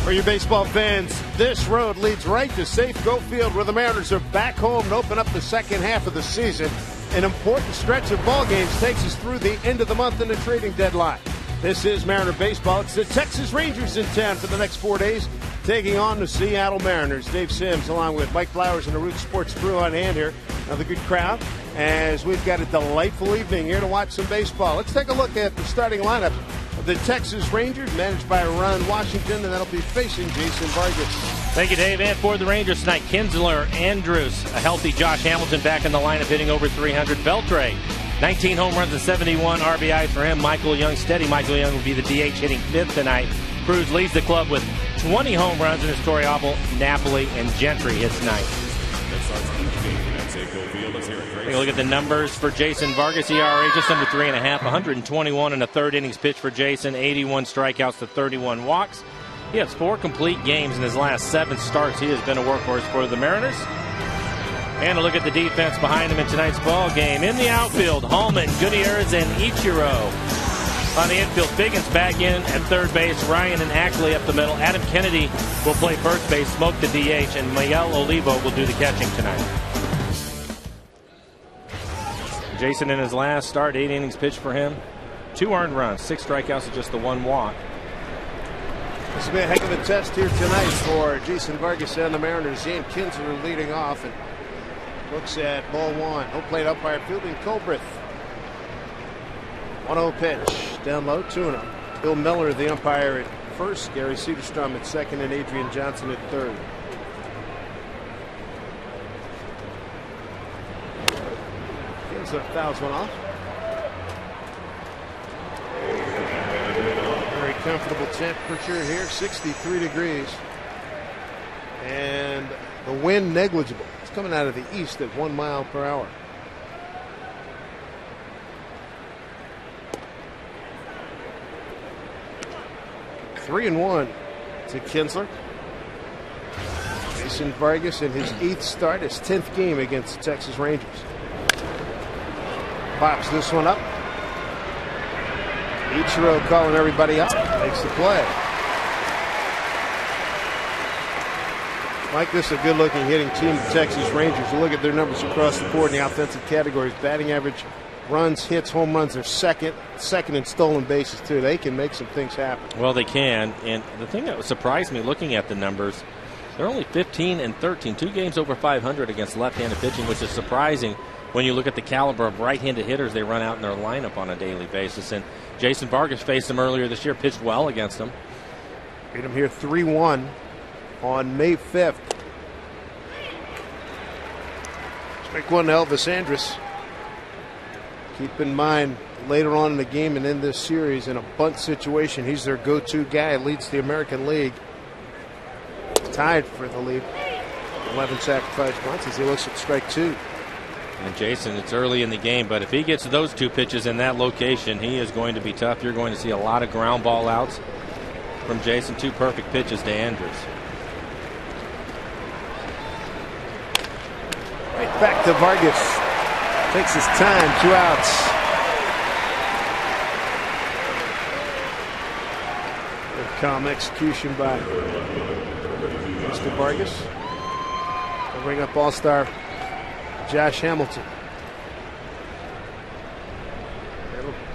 For your baseball fans, this road leads right to Safeco Field, where the Mariners are back home to open up the second half of the season. An important stretch of ball games takes us through the end of the month and the trading deadline. This is Mariner baseball. It's the Texas Rangers in town for the next 4 days, taking on the Seattle Mariners. Dave Sims along with Mike Flowers and the Root Sports crew on hand here. Another good crowd as we've got a delightful evening here to watch some baseball. Let's take a look at the starting lineup of the Texas Rangers, managed by Ron Washington, and that'll be facing Jason Vargas. Thank you, Dave. And for the Rangers tonight, Kinsler, Andrews, a healthy Josh Hamilton back in the lineup, hitting over 300. Beltre, 19 home runs and 71 RBIs for him. Michael Young, steady. Michael Young will be the DH, hitting fifth tonight. Cruz leads the club with 20 home runs, and it's Toriabel, Napoli, and Gentry hits ninth. Take a look at the numbers for Jason Vargas. ERA just under 3.5, 121 in the third innings pitch for Jason, 81 strikeouts to 31 walks. He has 4 complete games in his last 7 starts. He has been a workhorse for the Mariners. And a look at the defense behind him in tonight's ball game. In the outfield, Hallman, Gutierrez, and Ichiro. On the infield, Figgins back in at third base. Ryan and Ackley up the middle. Adam Kennedy will play first base, Smoke the DH, and Miguel Olivo will do the catching tonight. Jason in his last start, 8 innings pitched for him. 2 earned runs, 6 strikeouts, and just the 1 walk. This will be a heck of a test here tonight for Jason Vargas and the Mariners. Ian Kinsler leading off and looks at ball 1. Home plate umpire fielding Colbreth. 1-0 pitch. Down low, 2-0. Bill Miller, the umpire at first. Gary Cedarstrom at second, and Adrian Johnson at third. Kinsler fouls one off. Very comfortable temperature here, 63 degrees. And the wind negligible. It's coming out of the east at 1 mile per hour. Three and 1 to Kinsler. Jason Vargas in his 8th start, his 10th game against the Texas Rangers. Pops this one up. Ichiro calling everybody up. Makes the play. Mike, this is a good-looking hitting team, the Texas Rangers. You look at their numbers across the board in the offensive categories. Batting average, runs, hits, home runs are second in stolen bases, too. They can make some things happen. Well, they can. And the thing that surprised me looking at the numbers, they're only 15 and 13, 2 games over 500 against left-handed pitching, which is surprising when you look at the caliber of right-handed hitters they run out in their lineup on a daily basis. And Jason Vargas faced them earlier this year, pitched well against them. Beat him here 3-1 on May 5th. Strike one to Elvis Andrus. Keep in mind, later on in the game and in this series, in a bunt situation, he's their go-to guy, leads the American League. Tied for the lead. 11 sacrifice bunts as he looks at strike 2. And Jason, it's early in the game, but if he gets those 2 pitches in that location, he is going to be tough. You're going to see a lot of ground ball outs from Jason. 2 perfect pitches to Andrews. Right back to Vargas. Takes his time, 2 outs. Good calm execution by Mr. Vargas. They'll bring up all-star Josh Hamilton.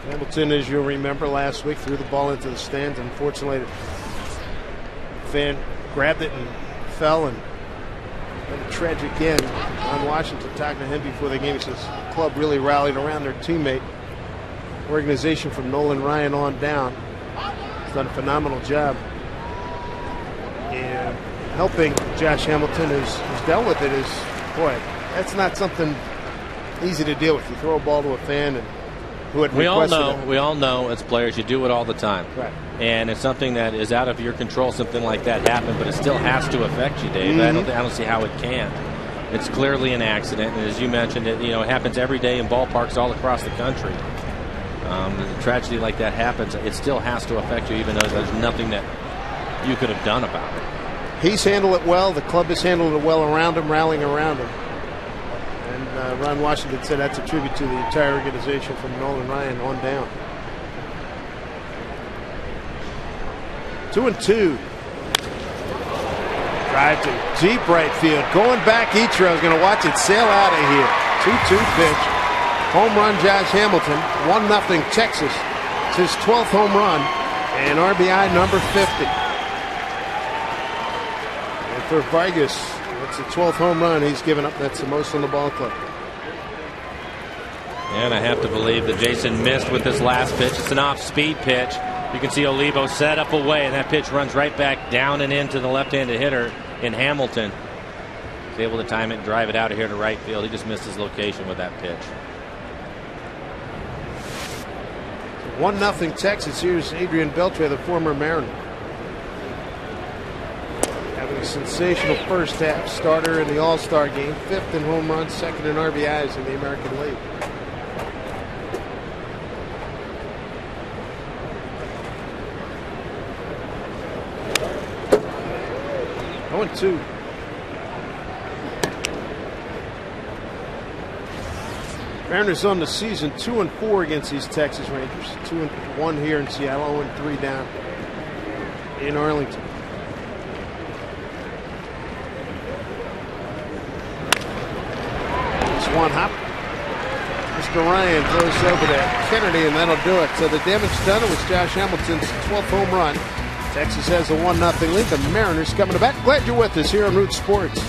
Hamilton, as you'll remember, last week threw the ball into the stands. Unfortunately, the fan grabbed it and fell, and a tragic end. On Washington, talking to him before the game, he says the club really rallied around their teammate. Organization from Nolan Ryan on down has done a phenomenal job in helping Josh Hamilton, who's dealt with it. Is, boy, that's not something easy to deal with. You throw a ball to a fan and who had requested it. We all know as players you do it all the time. Right. And it's something that is out of your control. Something like that happened, but it still has to affect you, Dave. I don't see how it can't. It's clearly an accident, and as you mentioned, it happens every day in ballparks all across the country. A tragedy like that happens, it still has to affect you, even though there's nothing that you could have done about it. He's handled it well. The club has handled it well around him, rallying around him. And Ron Washington said that's a tribute to the entire organization from Nolan Ryan on down. 2-2. Drive to deep right field. Going back, Ichiro is going to watch it sail out of here. 2-2 pitch. Home run, Josh Hamilton. 1-0 Texas. It's his 12th home run and RBI number 50. And for Vargas, that's the 12th home run he's given up. That's the most on the ball club. And I have to believe that Jason missed with this last pitch. It's an off-speed pitch. You can see Olivo set up away, and that pitch runs right back down and into the left-handed hitter in Hamilton. He's able to time it and drive it out of here to right field. He just missed his location with that pitch. 1-0 Texas. Here's Adrian Beltre, the former Mariner. Having a sensational first half. Starter in the All-Star game. 5th in home runs, 2nd in RBIs in the American League. 0-2. Mariners on the season 2-4 against these Texas Rangers. 2-1 here in Seattle. 0-3 down in Arlington. It's one hop. Mr. Ryan throws over to Kennedy, and that'll do it. So the damage done. It was Josh Hamilton's 12th home run. Texas has a 1-0 lead. The Mariners coming back. Glad you're with us here on Root Sports.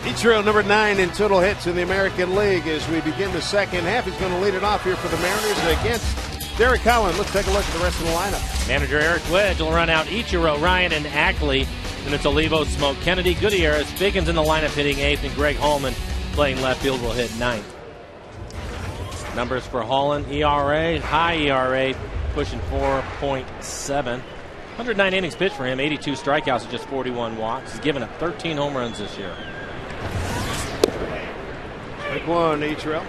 Ichiro, number 9 in total hits in the American League. As we begin the second half, he's going to lead it off here for the Mariners against Derek Holland. Let's take a look at the rest of the lineup. Manager Eric Wedge will run out Ichiro, Ryan, and Ackley. Then it's Olivo, Smoke, Kennedy, Gutierrez, Biggins in the lineup hitting 8th, and Greg Holman playing left field will hit 9th. Numbers for Holland: ERA, high ERA, pushing 4.7. 109 innings pitched for him, 82 strikeouts and just 41 walks. He's given up 13 home runs this year. Strike one, Ichiro.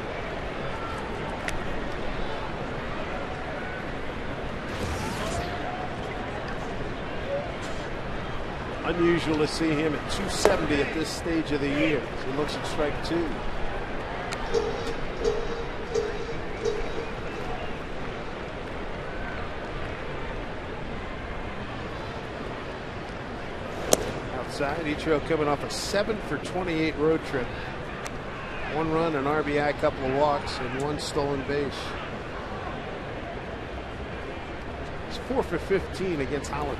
Unusual to see him at 270 at this stage of the year. So he looks at strike 2. Outside, Ichiro coming off a 7-for-28 road trip. 1 run, an RBI, a couple of walks, and 1 stolen base. He's 4-for-15 against Holland.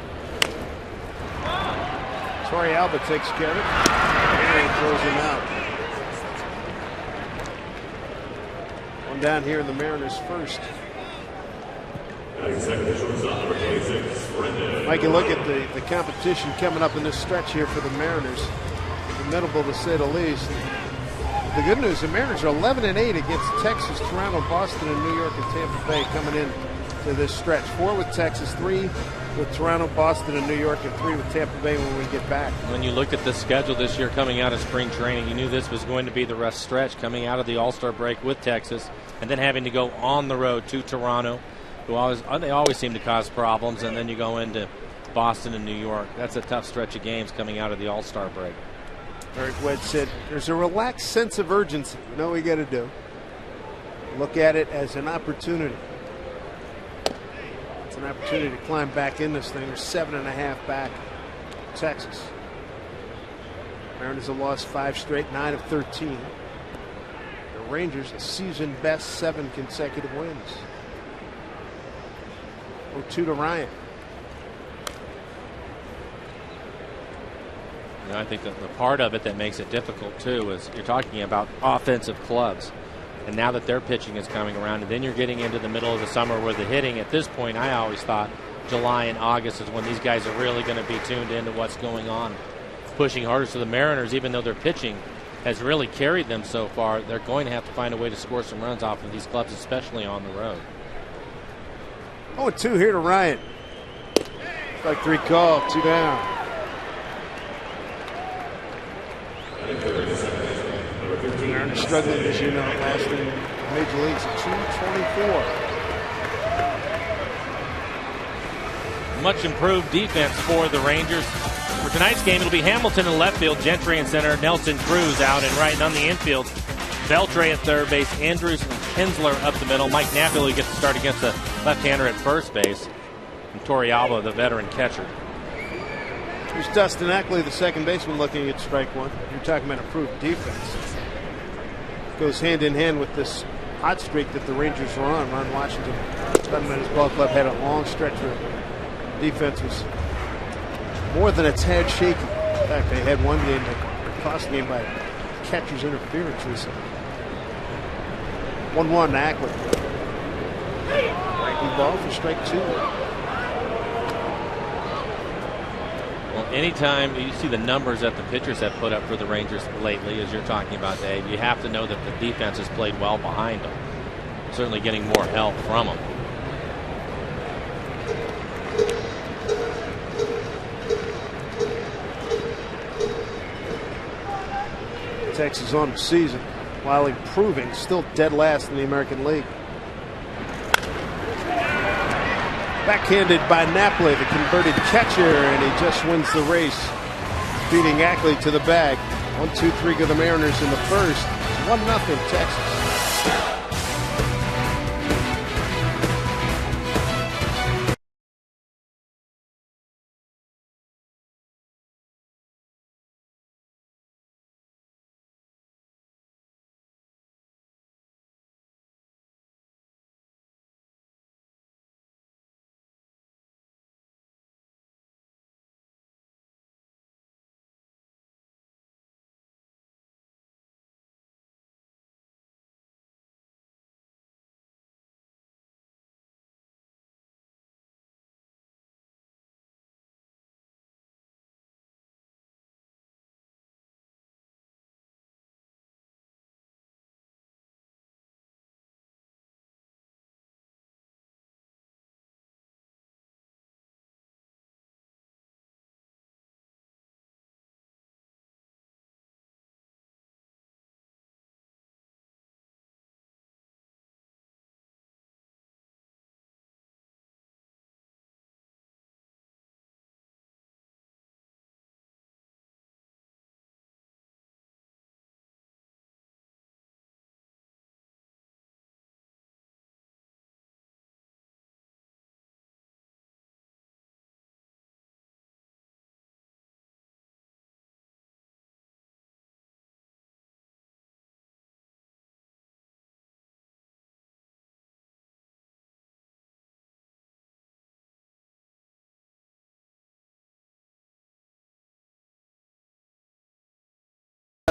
Torrey Alba takes care of it and throws him out. One down here in the Mariners first. Mike, you look at the competition coming up in this stretch here for the Mariners. Formidable to say the least. The good news, the Mariners are 11-8 against Texas, Toronto, Boston, and New York and Tampa Bay coming in to this stretch. 4 with Texas, 3 with Toronto, Boston, and New York, and 3 with Tampa Bay when we get back. When you looked at the schedule this year coming out of spring training, you knew this was going to be the rest stretch coming out of the All-Star break with Texas, and then having to go on the road to Toronto, they always seem to cause problems, and then you go into Boston and New York. That's a tough stretch of games coming out of the All-Star break. Eric Wedge said, there's a relaxed sense of urgency. You know what we got to do? Look at it as an opportunity. It's an opportunity to climb back in this thing. We're 7.5 back. Texas. Mariners have lost 5 straight, 9 of 13. The Rangers, a season best 7 consecutive wins. 0-2 to Ryan. You know, I think that the part of it that makes it difficult, too, is you're talking about offensive clubs. And now that their pitching is coming around, and then you're getting into the middle of the summer where the hitting, at this point, I always thought July and August is when these guys are really going to be tuned into what's going on. Pushing harder. So the Mariners, even though their pitching has really carried them so far, they're going to have to find a way to score some runs off of these clubs, especially on the road. 0-2 here to Ryan. Strike 3 call, 2 down. Mariners struggling, as you know, last in Major Leagues at 224. Much improved defense for the Rangers. For tonight's game, it'll be Hamilton in left field, Gentry in center, Nelson Cruz out and right. And on the infield, Beltre at third base, Andrews and Kinsler up the middle. Mike Napoli gets to start against the left-hander at first base. And Torrealba, the veteran catcher. Here's Dustin Ackley, the second baseman, looking at strike 1. You're talking about improved defense. Goes hand in hand with this hot streak that the Rangers were on. Ron Washington, Fundamentals Ball Club, had a long stretch where defense was more than its head shaky. In fact, they had one game that cost game by catcher's interference recently. 1-1 Ackley. Breaking ball for strike 2. Well, anytime you see the numbers that the pitchers have put up for the Rangers lately, as you're talking about, Dave, you have to know that the defense has played well behind them. Certainly getting more help from them. Texas on the season, while improving, still dead last in the American League. Backhanded by Napoli, the converted catcher, and he just wins the race, beating Ackley to the bag. 1-2-3 go the Mariners in the first. 1-0 Texas.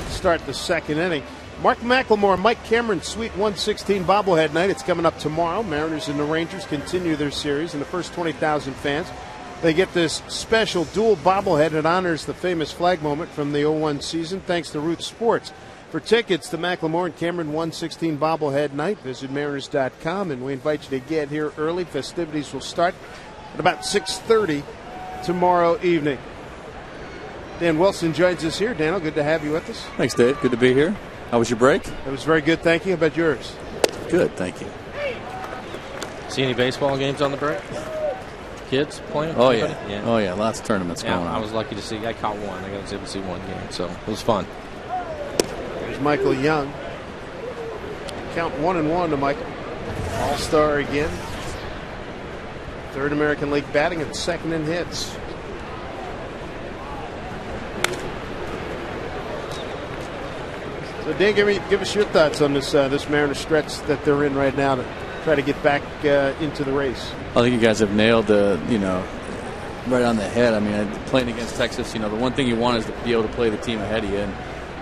Start the second inning. Mark McLemore, Mike Cameron, Sweet 116 bobblehead night. It's coming up tomorrow. Mariners and the Rangers continue their series, and the first 20,000 fans, they get this special dual bobblehead that honors the famous flag moment from the 01 season, thanks to Root Sports. For tickets to McLemore and Cameron 116 bobblehead night, visit Mariners.com, and we invite you to get here early. Festivities will start at about 6:30 tomorrow evening. Dan Wilson joins us here. Daniel, good to have you with us. Thanks, Dave. Good to be here. How was your break? It was very good, thank you. How about yours? Good, thank you. See any baseball games on the break? Kids playing? Oh, yeah. Oh, yeah. Lots of tournaments going on. I was lucky to see. I caught one. I got to see one game, so it was fun. There's Michael Young. Count 1-1 to Michael. All-star again. Third American League batting and second in hits. So, Dan, give us your thoughts on this Mariners stretch that they're in right now to try to get back into the race. I think you guys have nailed right on the head. I mean, playing against Texas, the one thing you want is to be able to play the team ahead of you. And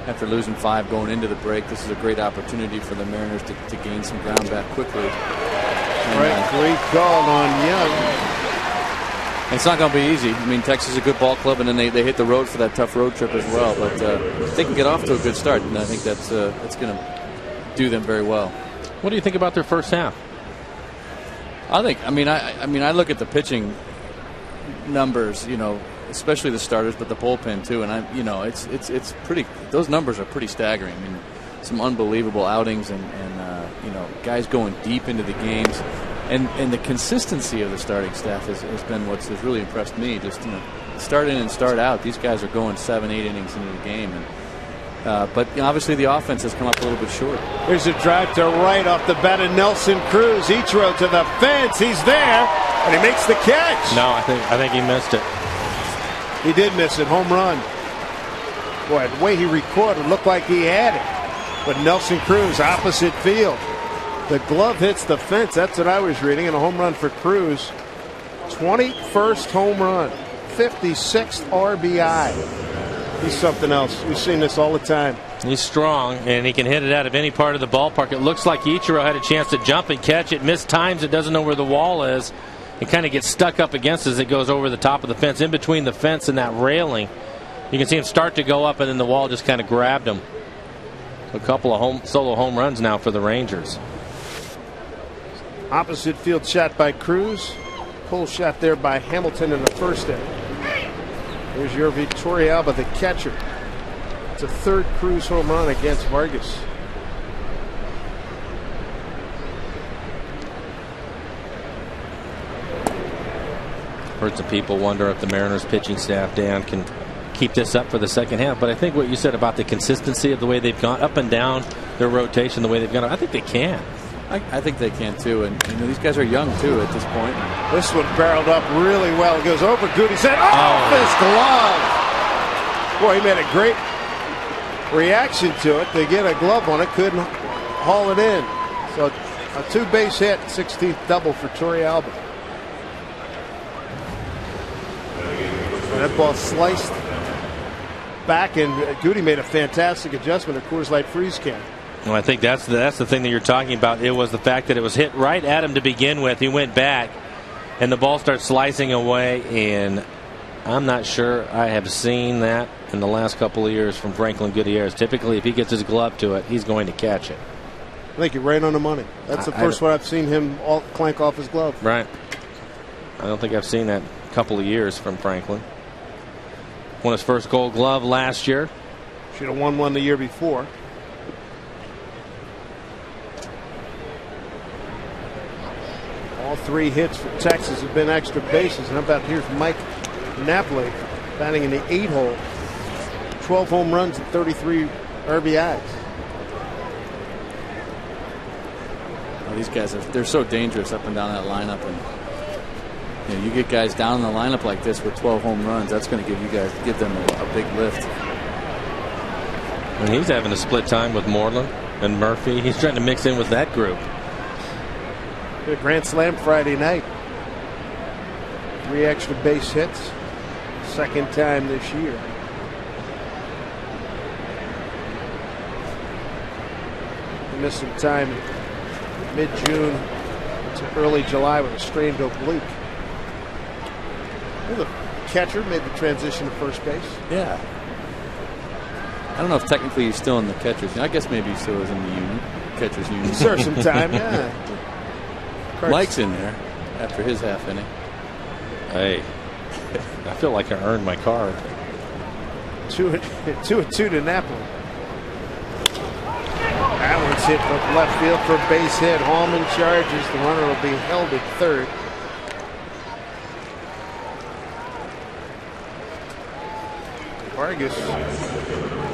after losing 5 going into the break, this is a great opportunity for the Mariners to gain some ground back quickly. Right, great call on Young. It's not going to be easy. I mean, Texas is a good ball club, and then they hit the road for that tough road trip as well. But they can get off to a good start, and I think that's going to do them very well. What do you think about their first half? I look at the pitching numbers, especially the starters, but the bullpen too, and it's pretty. Those numbers are pretty staggering. I mean, some unbelievable outings, and guys going deep into the games. And the consistency of the starting staff has been what has really impressed me. Just start in and start out. These guys are going 7-8 innings into the game, but obviously the offense has come up a little bit short. Here's a drive to right off the bat of Nelson Cruz. Ichiro to the fence. He's there, and he makes the catch. No, I think he missed it. He did miss it. Home run. Boy, the way he recorded looked like he had it, but Nelson Cruz opposite field. The glove hits the fence. That's what I was reading. And a home run for Cruz. 21st home run. 56th RBI. He's something else. We've seen this all the time. He's strong, and he can hit it out of any part of the ballpark. It looks like Ichiro had a chance to jump and catch it. Missed times. It doesn't know where the wall is. It kind of gets stuck up against as it goes over the top of the fence. In between the fence and that railing, you can see him start to go up, and then the wall just kind of grabbed him. A couple of solo home runs now for the Rangers. Opposite field shot by Cruz. Pull shot there by Hamilton in the first inning. Here's your Torrealba, the catcher. It's a third Cruz home run against Vargas. Heard some people wonder if the Mariners pitching staff, Dan, can keep this up for the second half. But I think what you said about the consistency of the way they've gone up and down their rotation, the way they've gone, I think they can. I think they can too, and these guys are young too at this point. This one barreled up really well. It goes over Goody's head. Off his glove. Boy, he made a great reaction to it. To get a glove on it, couldn't haul it in. So a 2-base hit, 16th double for Torrealba. That ball sliced back, and Goody made a fantastic adjustment at Coors Light freeze can. Well, I think that's the thing that you're talking about. It was the fact that it was hit right at him to begin with. He went back, and the ball starts slicing away, and I'm not sure I have seen that in the last couple of years from Franklin Gutierrez. Typically, if he gets his glove to it, he's going to catch it. I think you're right on the money. That's the first one I've seen him clank off his glove. Right. I don't think I've seen that couple of years from Franklin. Won his first Gold Glove last year. Should have won one the year before. All 3 hits for Texas have been extra bases. And how about here's Mike Napoli batting in the 8-hole. 12 home runs and 33 RBIs. Well, these guys they're so dangerous up and down that lineup, and you get guys down in the lineup like this with 12 home runs. That's going to give them a big lift. And he's having a split time with Moreland and Murphy. He's trying to mix in with that group. A grand slam Friday night. 3 extra base hits. Second time this year. He missed some time mid-June to early July with a strained oblique. The catcher made the transition to first base. Yeah. I don't know if technically he's still in the catcher's. I guess maybe he still is in the union. Catcher's union. Serve some time, yeah. Mike's in there after his half inning. Hey, I feel like I earned my card. 2-2 to Napoli. That one's hit from left field for a base hit. Hallman charges. The runner will be held at third. Vargas,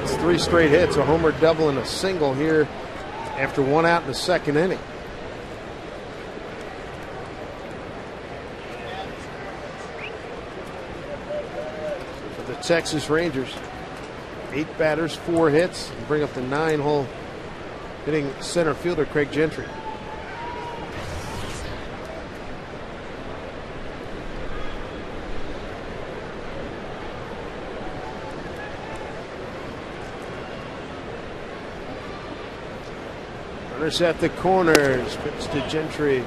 it's 3 straight hits, a homer, double, and a single here after 1 out in the 2nd inning. For the Texas Rangers, 8 batters, 4 hits, and bring up the 9-hole hitting center fielder Craig Gentry. Runners at the corners. Pitch to Gentry.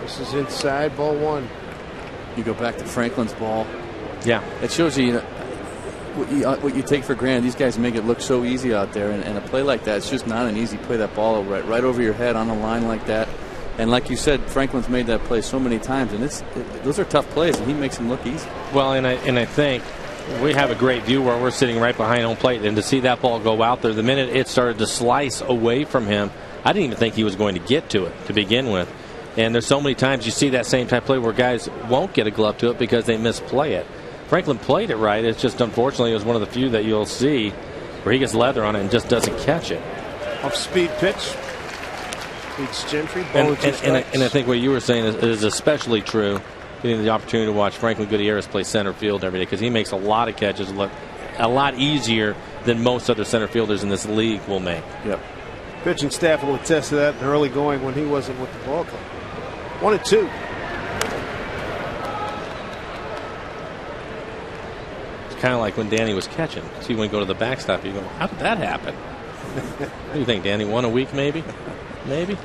This is inside, ball 1. You go back to Franklin's ball. Yeah. It shows you, what you take for granted. These guys make it look so easy out there, and a play like that, it's just not an easy play. That ball right over your head on a line like that. And like you said, Franklin's made that play so many times, and those are tough plays, and he makes them look easy. Well, and I think we have a great view where we're sitting right behind home plate, and to see that ball go out there, the minute it started to slice away from him, I didn't even think he was going to get to it to begin with. And there's so many times you see that same type of play where guys won't get a glove to it because they misplay it. Franklin played it right. It's just unfortunately it was one of the few that you'll see where he gets leather on it and just doesn't catch it. Off speed pitch. Beats Gentry. And I think what you were saying is especially true. Getting the opportunity to watch Franklin Gutierrez play center field every day because he makes a lot of catches look a lot easier than most other center fielders in this league will make. Yep. Pitching staff will attest to that in early going when he wasn't with the ball club. 1-2. It's kind of like when Danny was catching. See, when you go to the backstop, you go, how did that happen? What do you think, Danny? 1 a week, maybe? Maybe?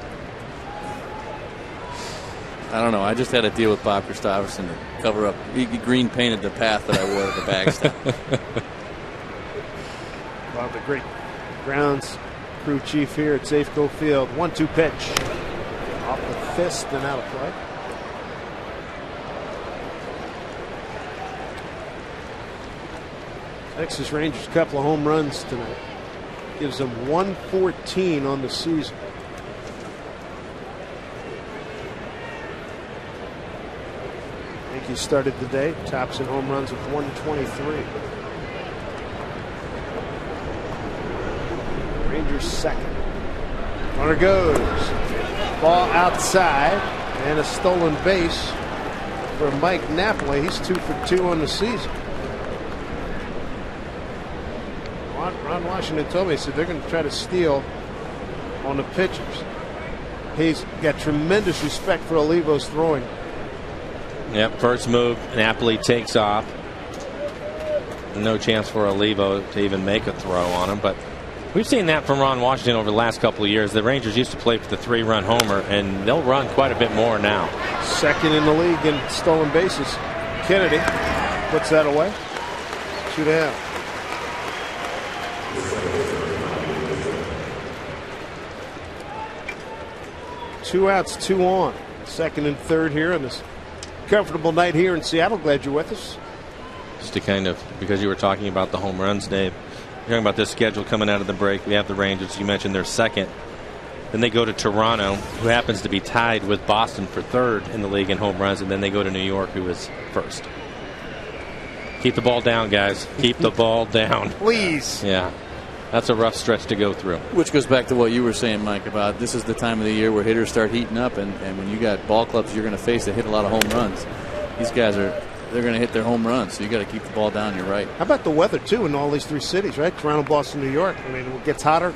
I don't know. I just had to deal with Bob Christopherson to cover up. He green painted the path that I wore at the backstop. Bob, the great grounds crew chief here at Safeco Field. 1-2 pitch. Off the fist and out of play. Texas Rangers a couple of home runs tonight. Gives them 114 on the season. He started the day, tops in home runs with 123. Rangers second. Runner goes. Ball outside and a stolen base for Mike Napoli. He's 2 for 2 on the season. Ron Washington told me, he said they're going to try to steal on the pitchers. He's got tremendous respect for Olivo's throwing. Yep, first move, Napoli takes off. No chance for Olivo to even make a throw on him, but we've seen that from Ron Washington over the last couple of years. The Rangers used to play for the 3-run homer, and they'll run quite a bit more now. Second in the league in stolen bases. Kennedy puts that away. 2 down. Two outs, 2 on. Second and third here on this comfortable night here in Seattle. Glad you're with us. Just to kind of, because you were talking about the home runs, Dave, you're talking about this schedule coming out of the break. We have the Rangers. You mentioned they're second. Then they go to Toronto, who happens to be tied with Boston for third in the league in home runs. And then they go to New York, who is first. Keep the ball down, guys. Keep the ball down. Please. Yeah. That's a rough stretch to go through. Which goes back to what you were saying, Mike, about this is the time of the year where hitters start heating up, and when you got ball clubs you're going to face that hit a lot of home runs, these guys they're going to hit their home runs, so you got to keep the ball down. You're right. How about the weather too in all these 3 cities, right? Toronto, Boston, New York. I mean, it gets hotter,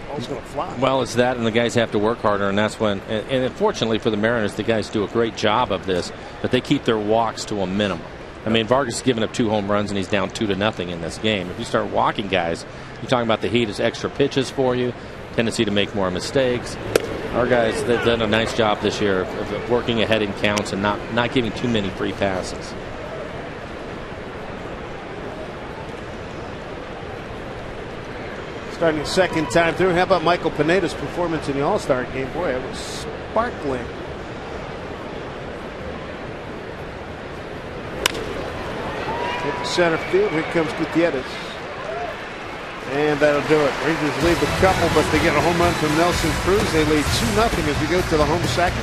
ball's going to fly. Well, it's that, and the guys have to work harder, and that's when. And unfortunately for the Mariners, the guys do a great job of this, but they keep their walks to a minimum. I mean, Vargas has given up 2 home runs, and he's down 2-0 in this game. If you start walking guys, you're talking about the heat is extra pitches for you, tendency to make more mistakes. Our guys, they've done a nice job this year of working ahead in counts and not giving too many free passes. Starting the second time through. How about Michael Pineda's performance in the All-Star game? Boy, it was sparkling. center field. Here comes Gutierrez. And that'll do it. Rangers lead the couple, but they get a home run from Nelson Cruz. They lead 2-0 as we go to the home second.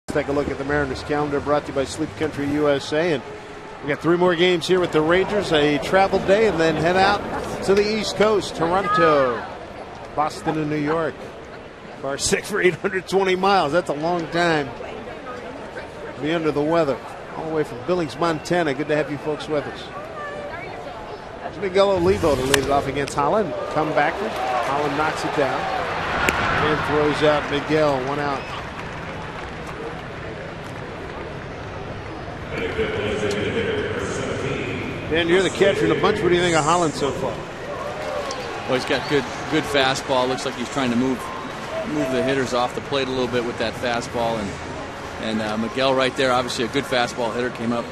Let's take a look at the Mariners calendar, brought to you by Sleep Country USA. And we got 3 more games here with the Rangers, a travel day, and then head out to the East Coast, Toronto, Boston, and New York. Car 6 for 820 miles. That's a long time to be under the weather. All the way from Billings, Montana. Good to have you folks with us. It's Miguel Olivo to lead it off against Holland. Comebacker. Holland knocks it down and throws out Miguel. 1 out. Dan, you're the catcher in the bunch. What do you think of Holland so far? Well, he's got good fastball. Looks like he's trying to move the hitters off the plate a little bit with that fastball. And Miguel right there, obviously a good fastball hitter, came up,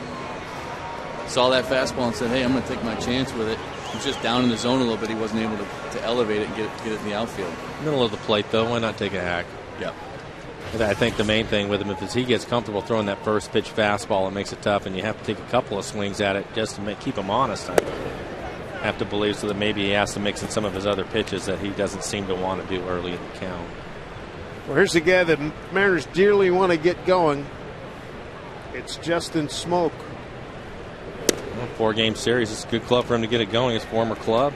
saw that fastball and said, hey, I'm going to take my chance with it. He was just down in the zone a little bit. He wasn't able to elevate it and get it in the outfield. Middle of the plate, though. Why not take a hack? Yeah. I think the main thing with him is he gets comfortable throwing that first pitch fastball, it makes it tough, and you have to take a couple of swings at it just to keep him honest. I have to believe so that maybe he has to mix in some of his other pitches that he doesn't seem to want to do early in the count. Well, here's the guy that Mariners dearly want to get going. It's Justin Smoke. Well, 4-game series. It's a good club for him to get it going. His former club.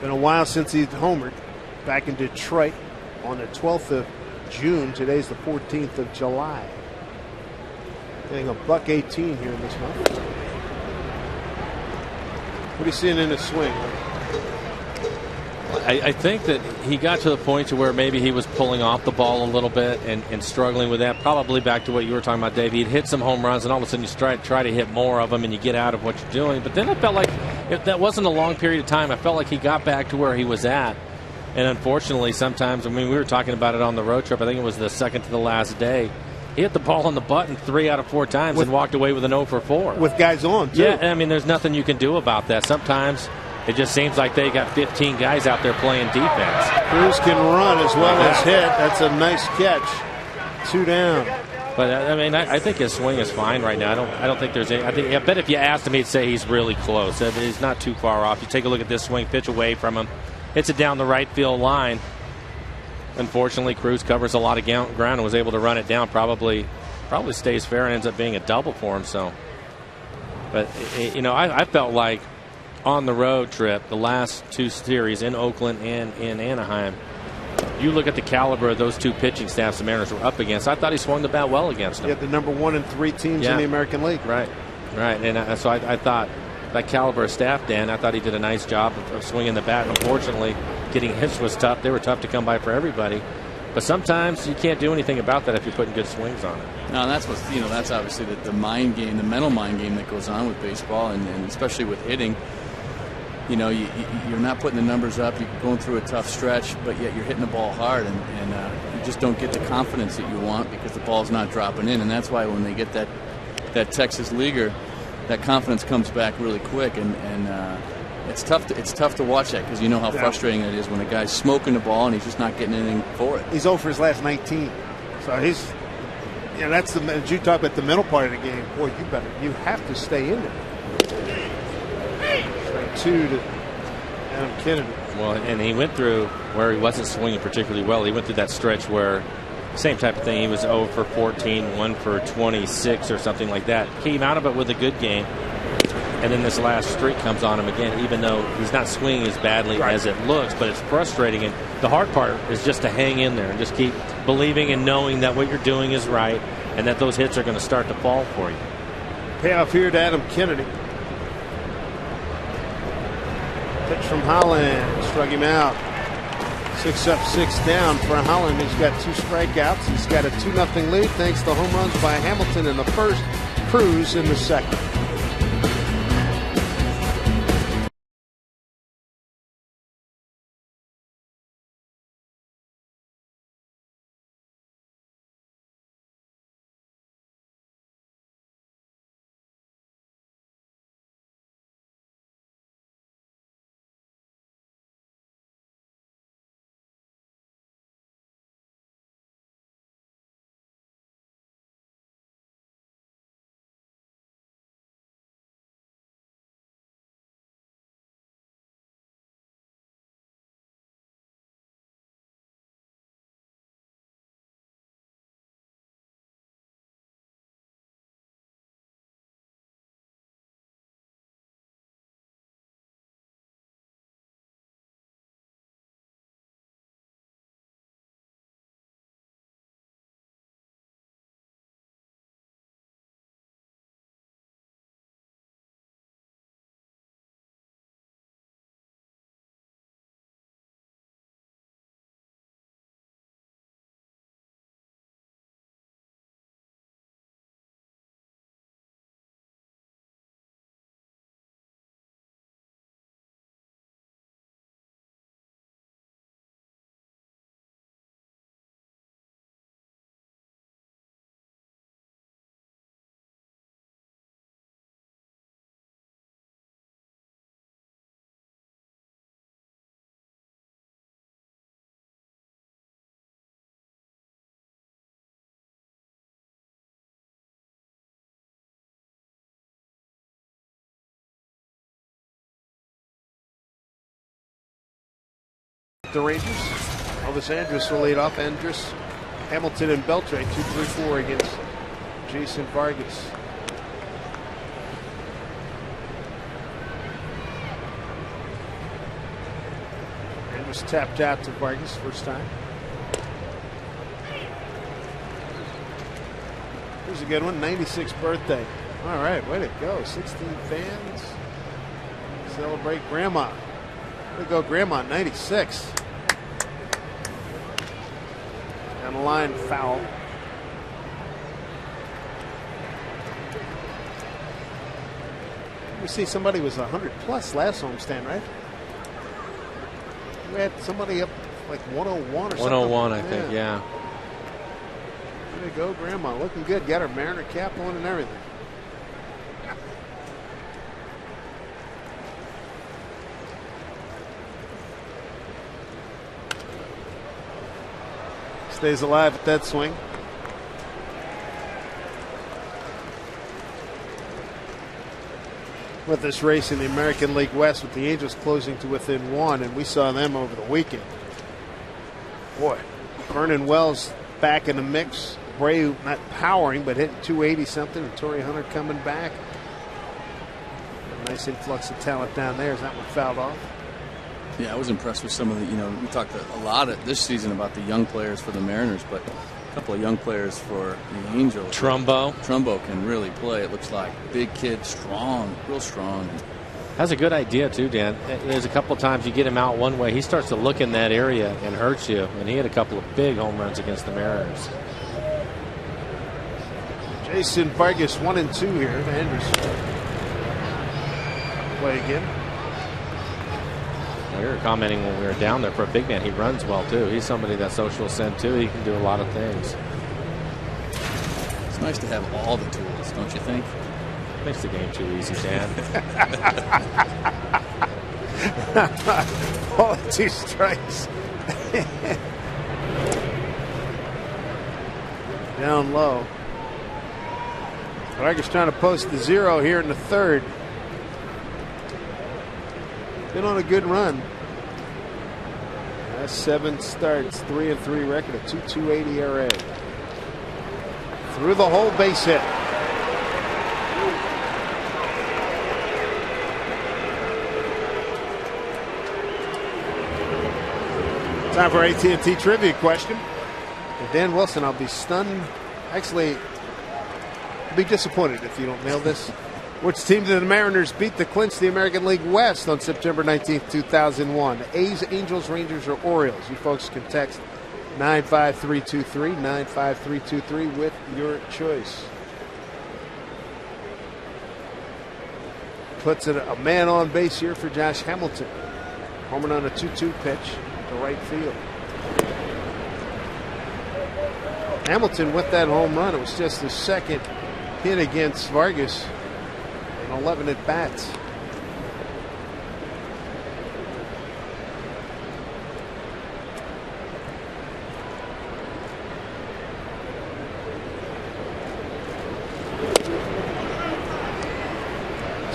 Been a while since he's homered. Back in Detroit on the 12th of June. Today's the 14th of July. Getting a $118 here in this month. What are you seeing in his swing? I think that he got to the point to where maybe he was pulling off the ball a little bit and struggling with that. Probably back to what you were talking about, Dave. He'd hit some home runs, and all of a sudden you try to hit more of them, and you get out of what you're doing. But then I felt like if that wasn't a long period of time, I felt like he got back to where he was at. And unfortunately, sometimes, I mean, we were talking about it on the road trip. I think it was the second to the last day. He hit the ball on the button 3 out of 4 times and walked away with an 0 for 4. With guys on, too. Yeah, I mean, there's nothing you can do about that. Sometimes it just seems like they got 15 guys out there playing defense. Cruz can run as well as hit. That's a nice catch. 2 down. But I mean, I think his swing is fine right now. I don't think there's any. I bet if you asked him, he'd say he's really close. He's not too far off. You take a look at this swing, pitch away from him. Hits it down the right field line. Unfortunately, Cruz covers a lot of ground and was able to run it down. Probably stays fair and ends up being a double for him. So, but you know, I felt like on the road trip, the last 2 series in Oakland and in Anaheim, you look at the caliber of those 2 pitching staffs the Mariners were up against. I thought he swung the bat well against them. Yeah, the number 1 and 3 teams in the American League. Right. And so I thought that caliber of staff, Dan, I thought he did a nice job of swinging the bat. Unfortunately, getting hits was tough. They were tough to come by for everybody. But sometimes you can't do anything about that if you're putting good swings on it. No, that's what that's obviously the mind game, the mental mind game that goes on with baseball, and especially with hitting. You're not putting the numbers up. You're going through a tough stretch, but yet you're hitting the ball hard, and you just don't get the confidence that you want because the ball's not dropping in. And that's why when they get that Texas leaguer, that confidence comes back really quick, and it's tough to watch that because you know how frustrating it is when a guy's smoking the ball and he's just not getting anything for it. He's 0 for his last 19, so he's that's as you talk about the mental part of the game. Boy, you have to stay in there. Strike 2 to Adam Kennedy. Well, and he went through where he wasn't swinging particularly well. He went through that stretch where same type of thing. He was 0 for 14, 1 for 26 or something like that. Came out of it with a good game. And then this last streak comes on him again, even though he's not swinging as badly as it looks, but it's frustrating. And the hard part is just to hang in there and just keep believing and knowing that what you're doing is right and that those hits are going to start to fall for you. Payoff here to Adam Kennedy. Pitch from Holland, struck him out. 6 up, 6 down for Holland. He's got 2 strikeouts. He's got a 2-0 lead thanks to home runs by Hamilton in the first, Cruz in the second. The Rangers. Elvis Andrus will lead off. Andrus, Hamilton, and Beltre 2-3-4 against Jason Vargas. Andrus tapped out to Vargas first time. Here's a good one. 96th birthday. All right, way to go. 16 fans celebrate Grandma. Way to go, Grandma, 96. Down the line, foul. We see somebody was 100 plus last homestand, right? We had somebody up like 101 or something. 101, I think, yeah. Way to go, Grandma. Looking good. Got her Mariner cap on and everything. Stays alive at that swing. With this race in the American League West, with the Angels closing to within 1, and we saw them over the weekend. Boy, Vernon Wells back in the mix. Bray not powering, but hitting 280 something, and Torrey Hunter coming back. A nice influx of talent down there as that one fouled off. Yeah, I was impressed with some of the, we talked a lot this season about the young players for the Mariners, but a couple of young players for the Angels. Trumbo can really play, it looks like. Big kid, strong, real strong. That's a good idea too, Dan. There's a couple of times you get him out one way, he starts to look in that area and hurts you. And he had a couple of big home runs against the Mariners. Jason Vargas 1-2 here. Andrews play again. We were commenting when we were down there, for a big man, he runs well too. He's somebody that social send too. He can do a lot of things. It's nice to have all the tools, don't you think? Makes the game too easy, Dan. All 2 strikes. Down low. Vargas trying to post the 0 here in the 3rd. Been on a good run. Last 7 starts, 3-3 record, a 2.280 ERA. Through the hole, base hit. Time for AT&T trivia question. And Dan Wilson, I'll be stunned. Actually, I'll be disappointed if you don't nail this. Which team did the Mariners beat to clinch the American League West on September 19th, 2001? A's, Angels, Rangers, or Orioles? You folks can text 95323, 95323 with your choice. Puts it a man on base here for Josh Hamilton. Home run on a 2-2 pitch to right field. Hamilton with that home run. It was just his 2nd hit against Vargas. 11 at bats.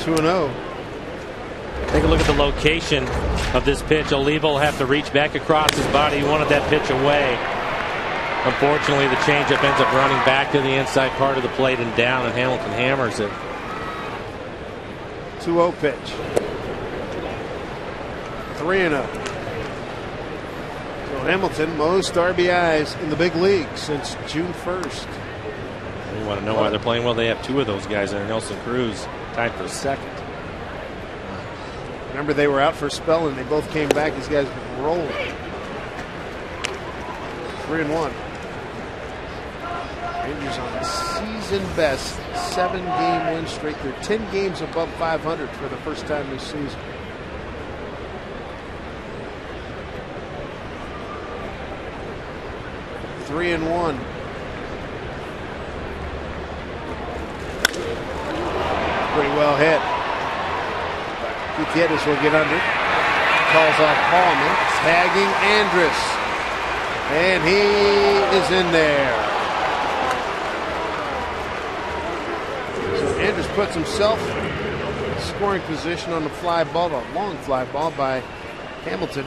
Two and 0. Take a look at the location of this pitch. Oliva will have to reach back across his body. He wanted that pitch away. Unfortunately, the changeup ends up running back to the inside part of the plate and down, and Hamilton hammers it. 2-0 pitch. 3-0. So Hamilton, most RBIs in the big league since June 1st. You want to know why they're playing well? They have 2 of those guys there. Nelson Cruz tied for 2nd. Remember, they were out for a spell and they both came back. These guys were rolling. 3-1. Rangers on a season best 7-game win streak. They're 10 games above 500 for the first time this season. Three and 1. Pretty well hit. Gutierrez will get under. Calls off Hallman. Tagging Andrus. And he is in there. Andrus puts himself in scoring position on the fly ball, a long fly ball by Hamilton.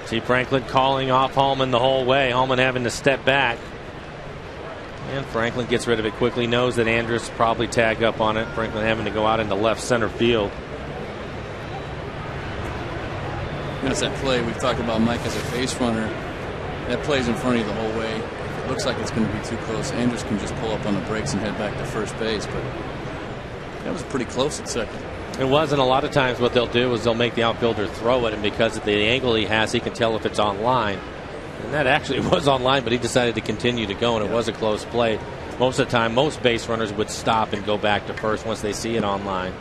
See Franklin calling off Hallman the whole way. Hallman having to step back. And Franklin gets rid of it quickly. Knows that Andrus probably tag up on it. Franklin having to go out into left center field. That's that play. We've talked about Mike as a base runner. That play's in front of you the whole way. It looks like it's going to be too close. Andrus can just pull up on the brakes and head back to first base, but that was pretty close at second. It was, and a lot of times what they'll do is they'll make the outfielder throw it, and because of the angle he has, he can tell if it's on line. And that actually was on line, but he decided to continue to go, and it was a close play. Most of the time, most base runners would stop and go back to first once they see it on line.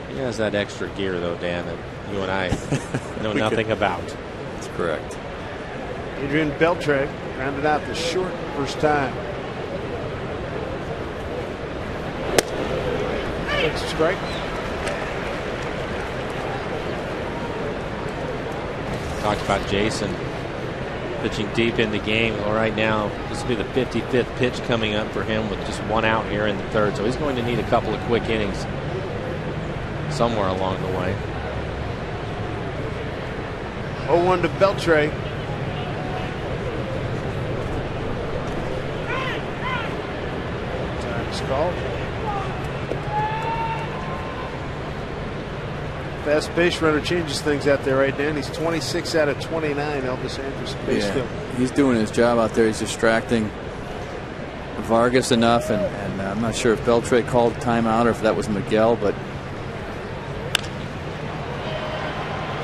He has that extra gear, though, Dan, that you and I know nothing about. That's correct. Adrian Beltre rounded out the short first time. That's a strike. Talked about Jason pitching deep in the game. Well, right now, this will be the 55th pitch coming up for him with just 1 out here in the 3rd. So he's going to need a couple of quick innings somewhere along the way. 0-1 to Beltre. Time is called. Fast base runner changes things out there, right, Dan? He's 26 out of 29, Elvis Andrus. Yeah, he's doing his job out there. He's distracting Vargas enough, and I'm not sure if Beltre called timeout or if that was Miguel, but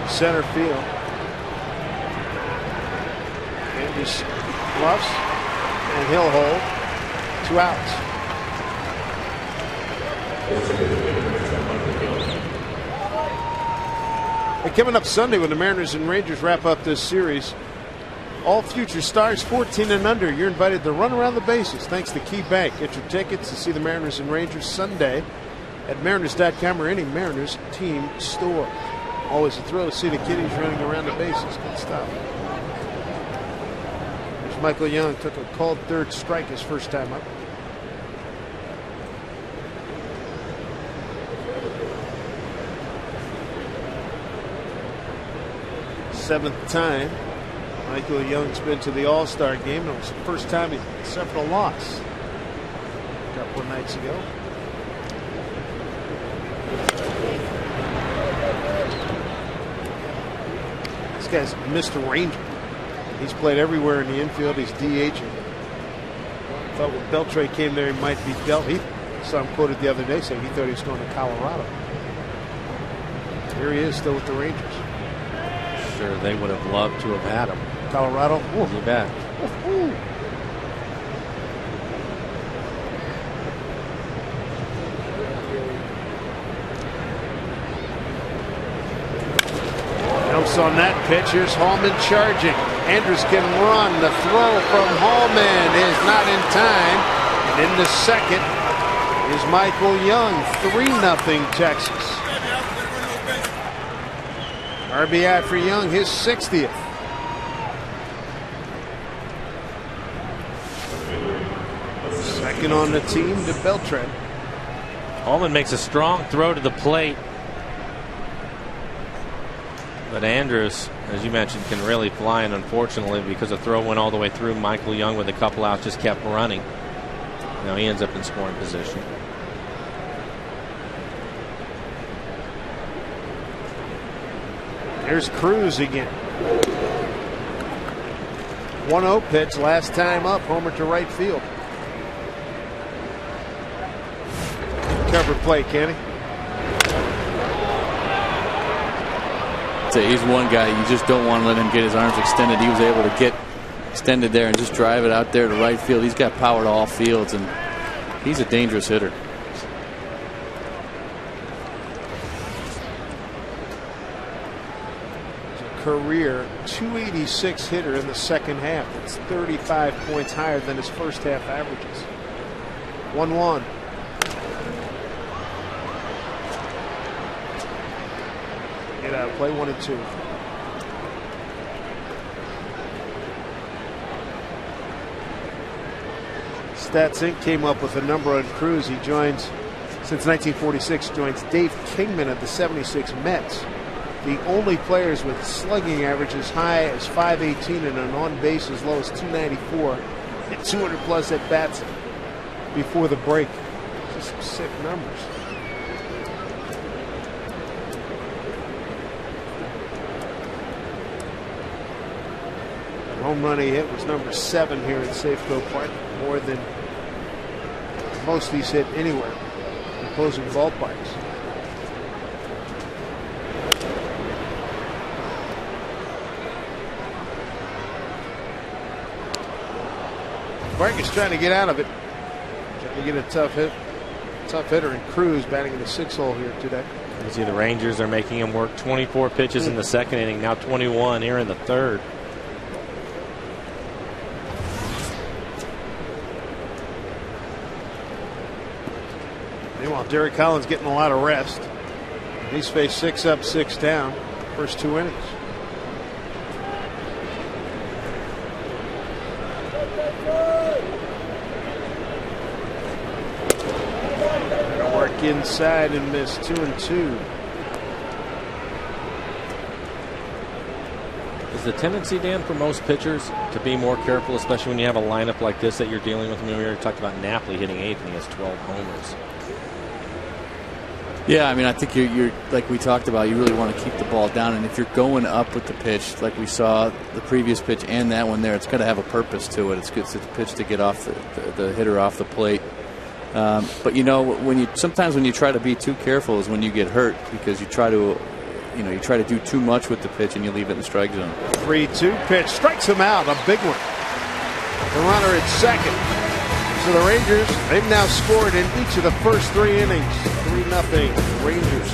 center field. Andrews bluffs, and he'll hold. 2 outs. And coming up Sunday when the Mariners and Rangers wrap up this series, all future stars 14 and under, you're invited to run around the bases thanks to Key Bank. Get your tickets to see the Mariners and Rangers Sunday at Mariners.com or any Mariners team store. Always a thrill to see the kiddies running around the bases. Good stuff. There's Michael Young, took a called third strike his first time up. Seventh time Michael Young's been to the All-Star game. It was the first time he suffered a loss a couple of nights ago. This guy's Mr. Ranger. He's played everywhere in the infield. He's DH. Thought when Beltre came there he might be dealt. He saw him quoted the other day saying he thought he was going to Colorado. Here he is still with the Rangers. Sure, they would have loved to have had him. Colorado? You bet. Jumps on that pitch. Here's Hallman charging. Andrews can run. The throw from Hallman is not in time. And in the second is Michael Young. 3-0 Texas. RBI for Young, his 60th. Second on the team to Beltran. Hallman makes a strong throw to the plate. But Andrews, as you mentioned, can really fly, and unfortunately, because the throw went all the way through, Michael Young with a couple outs just kept running. Now he ends up in scoring position. Here's Cruz again. 1-0 pitch, last time up, homer to right field. Covered play, Kenny. So he's one guy you just don't want to let him get his arms extended. He was able to get extended there and just drive it out there to right field. He's got power to all fields, and he's a dangerous hitter. Career 286 hitter in the second half. That's 35 points higher than his first half averages. 1-1. Get out of play, 1-2. Stats Inc. came up with a number on Cruz. He joins, since 1946, joins Dave Kingman of the 76 Mets. The only players with slugging average as high as .518 and an on-base as low as .294 and 200-plus at-bats before the break. Just some sick numbers. The home run he hit was number 7 here at Safeco Park, more than most he's hit anywhere in opposing ballparks. Vargas trying to get out of it. Trying to get a tough hitter, and Cruz batting in the 6-hole here today. You see the Rangers are making him work 24 pitches in the second inning, now 21 here in the third. Meanwhile, Derek Collins getting a lot of rest. He's faced 6 up, 6 down, first 2 innings. Inside and missed 2-2. Is the tendency, Dan, for most pitchers to be more careful, especially when you have a lineup like this that you're dealing with? I mean, we already talked about Napoli hitting 8th and he has 12 homers. Yeah, I mean, I think you're like we talked about. You really want to keep the ball down, and if you're going up with the pitch, like we saw the previous pitch and that one there, it's got to have a purpose to it. It's good to pitch to get off the hitter off the plate. But you know, sometimes when you try to be too careful is when you get hurt, because you try to do too much with the pitch and you leave it in the strike zone. 3-2 pitch strikes him out, a big one. The runner at second. So the Rangers, they've now scored in each of the first 3 innings. 3-0 Rangers.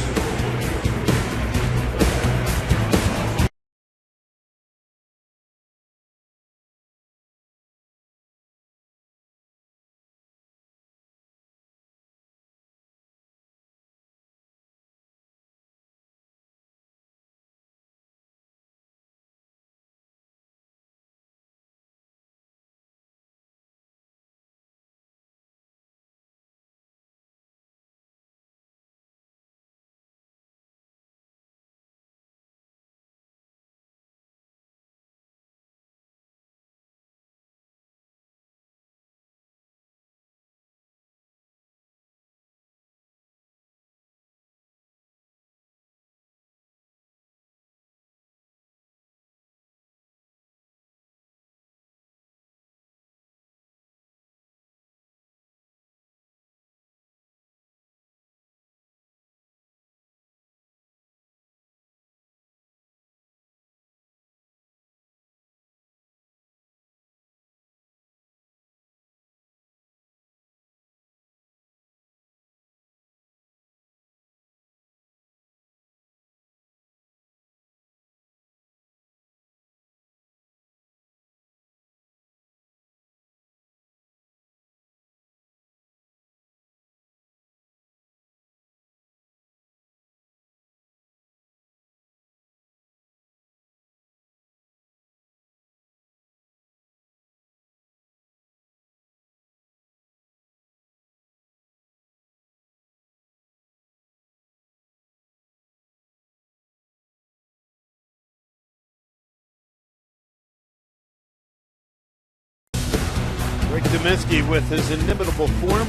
Rick Dominski with his inimitable form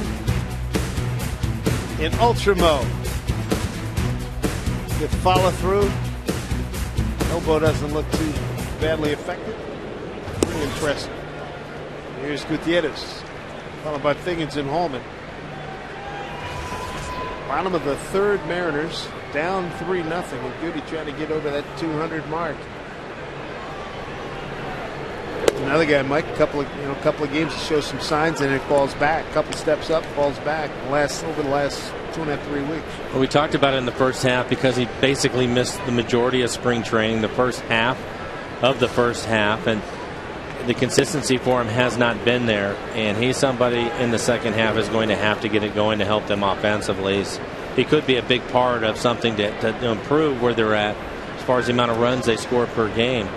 in ultra mode. Good follow through. Elbow doesn't look too badly affected. Pretty impressive. Here's Gutierrez, followed by Figgins and Hallman. Bottom of the third, Mariners down 3-0. And Goody trying to get over that 200 mark. Another guy, Mike, a couple of games to show some signs, and it falls back. A couple steps up, falls back. Over the last 2.5, 3 weeks. Well, we talked about it in the first half because he basically missed the majority of spring training, the first half of the first half, and the consistency for him has not been there. And he's somebody in the second half is going to have to get it going to help them offensively. He could be a big part of something to improve where they're at as far as the amount of runs they score per game.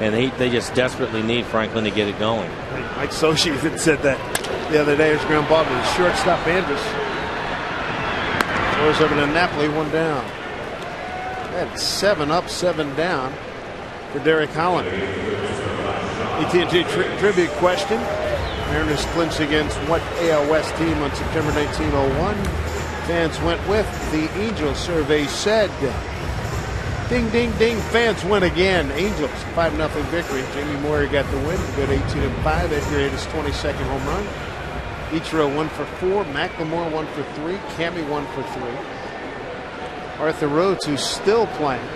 And they just desperately need Franklin to get it going. Mike Sochi even said that the other day. There's ground ball to the shortstop, Andrus. Throws over to Napoli, 1 down. That's 7 up, 7 down for Derek Holland. AT&T tribute question. Mariners clinched against what AL West team on September 1901? Fans went with the Angels. Survey said. Ding, ding, ding. Fans win again. Angels, 5-0 victory. Jamie Moyer got the win. Good 18-5. Edgar hit his 22nd home run. Ichiro 1 for 4. McLemore 1 for 3. Cammy 1 for 3. Arthur Rhodes, who's still playing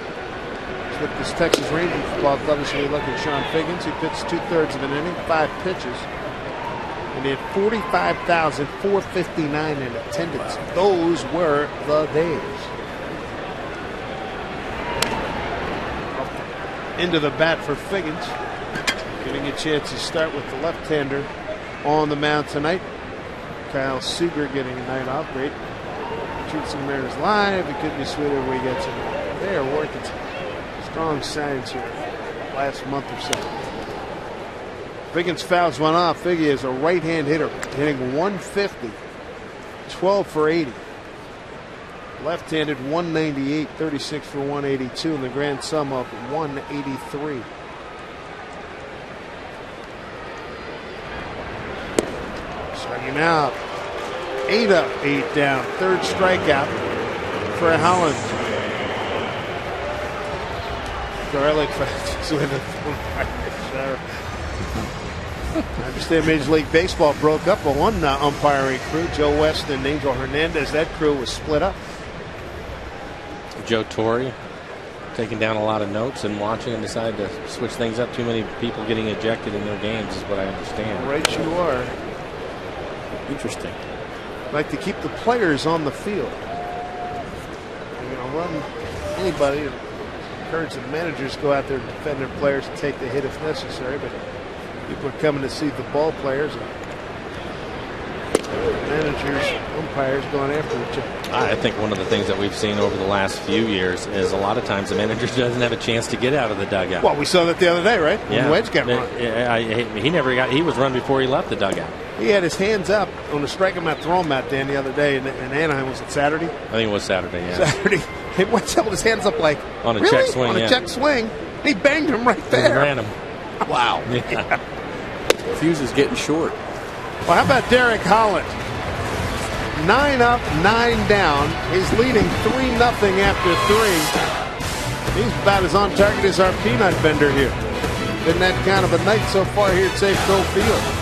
with this Texas Rangers football club. So we look at Sean Figgins. He pitched 2/3 of an inning, 5 pitches. And he had 45,459 in attendance. Those were the days. Into the bat for Figgins, getting a chance to start with the left-hander on the mound tonight. Kyle Seager getting a night off. Great. Treats the Mariners live. It could be sweeter when he gets in. They are working strong signs here last month or so. Figgins fouls one off. Figgy is a right-hand hitter, hitting 150, 12 for 80. Left-handed 198, 36 for 182, and the grand sum of 183. Striking out. 8 up, 8 down. Third strikeout. for Holland. Garlic fans with it. I understand Major League Baseball broke up a one umpiring crew, Joe West and Angel Hernandez. That crew was split up. Joe Torre taking down a lot of notes and watching and decided to switch things up. Too many people getting ejected in their games is what I understand. Right you are. Interesting. Like to keep the players on the field. You know, run anybody. Encourage the managers to go out there and defend their players and take the hit if necessary, but people are coming to see the ball players and managers, umpires going after each other. I think one of the things that we've seen over the last few years is a lot of times the manager doesn't have a chance to get out of the dugout. Well, we saw that the other day, right? Yeah. When Wedge got run. He never got. He was run before he left the dugout. He had his hands up on the strike him out, throw him out, Dan, the other day in Anaheim. Was it Saturday? I think it was Saturday, yeah. Saturday. He went held his hands up like on a really? check swing. On a check swing. He banged him right there. He ran him. Wow. Yeah. Fuse is getting short. Well, how about Derek Holland? 9 up, 9 down. He's leading 3-0 after 3. He's about as on target as our peanut vendor here. Been that kind of a night so far here at Safeco Field.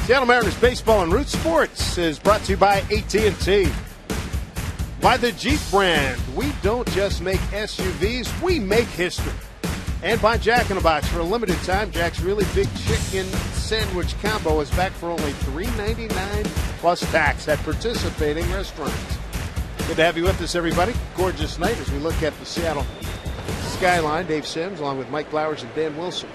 Seattle Mariners Baseball and Root Sports is brought to you by AT&T. By the Jeep brand, we don't just make SUVs, we make history. And by Jack in the Box. For a limited time, Jack's really big chicken sandwich combo is back for only $3.99 plus tax at participating restaurants. Good to have you with us, everybody. Gorgeous night as we look at the Seattle skyline. Dave Sims along with Mike Flowers and Dan Wilson.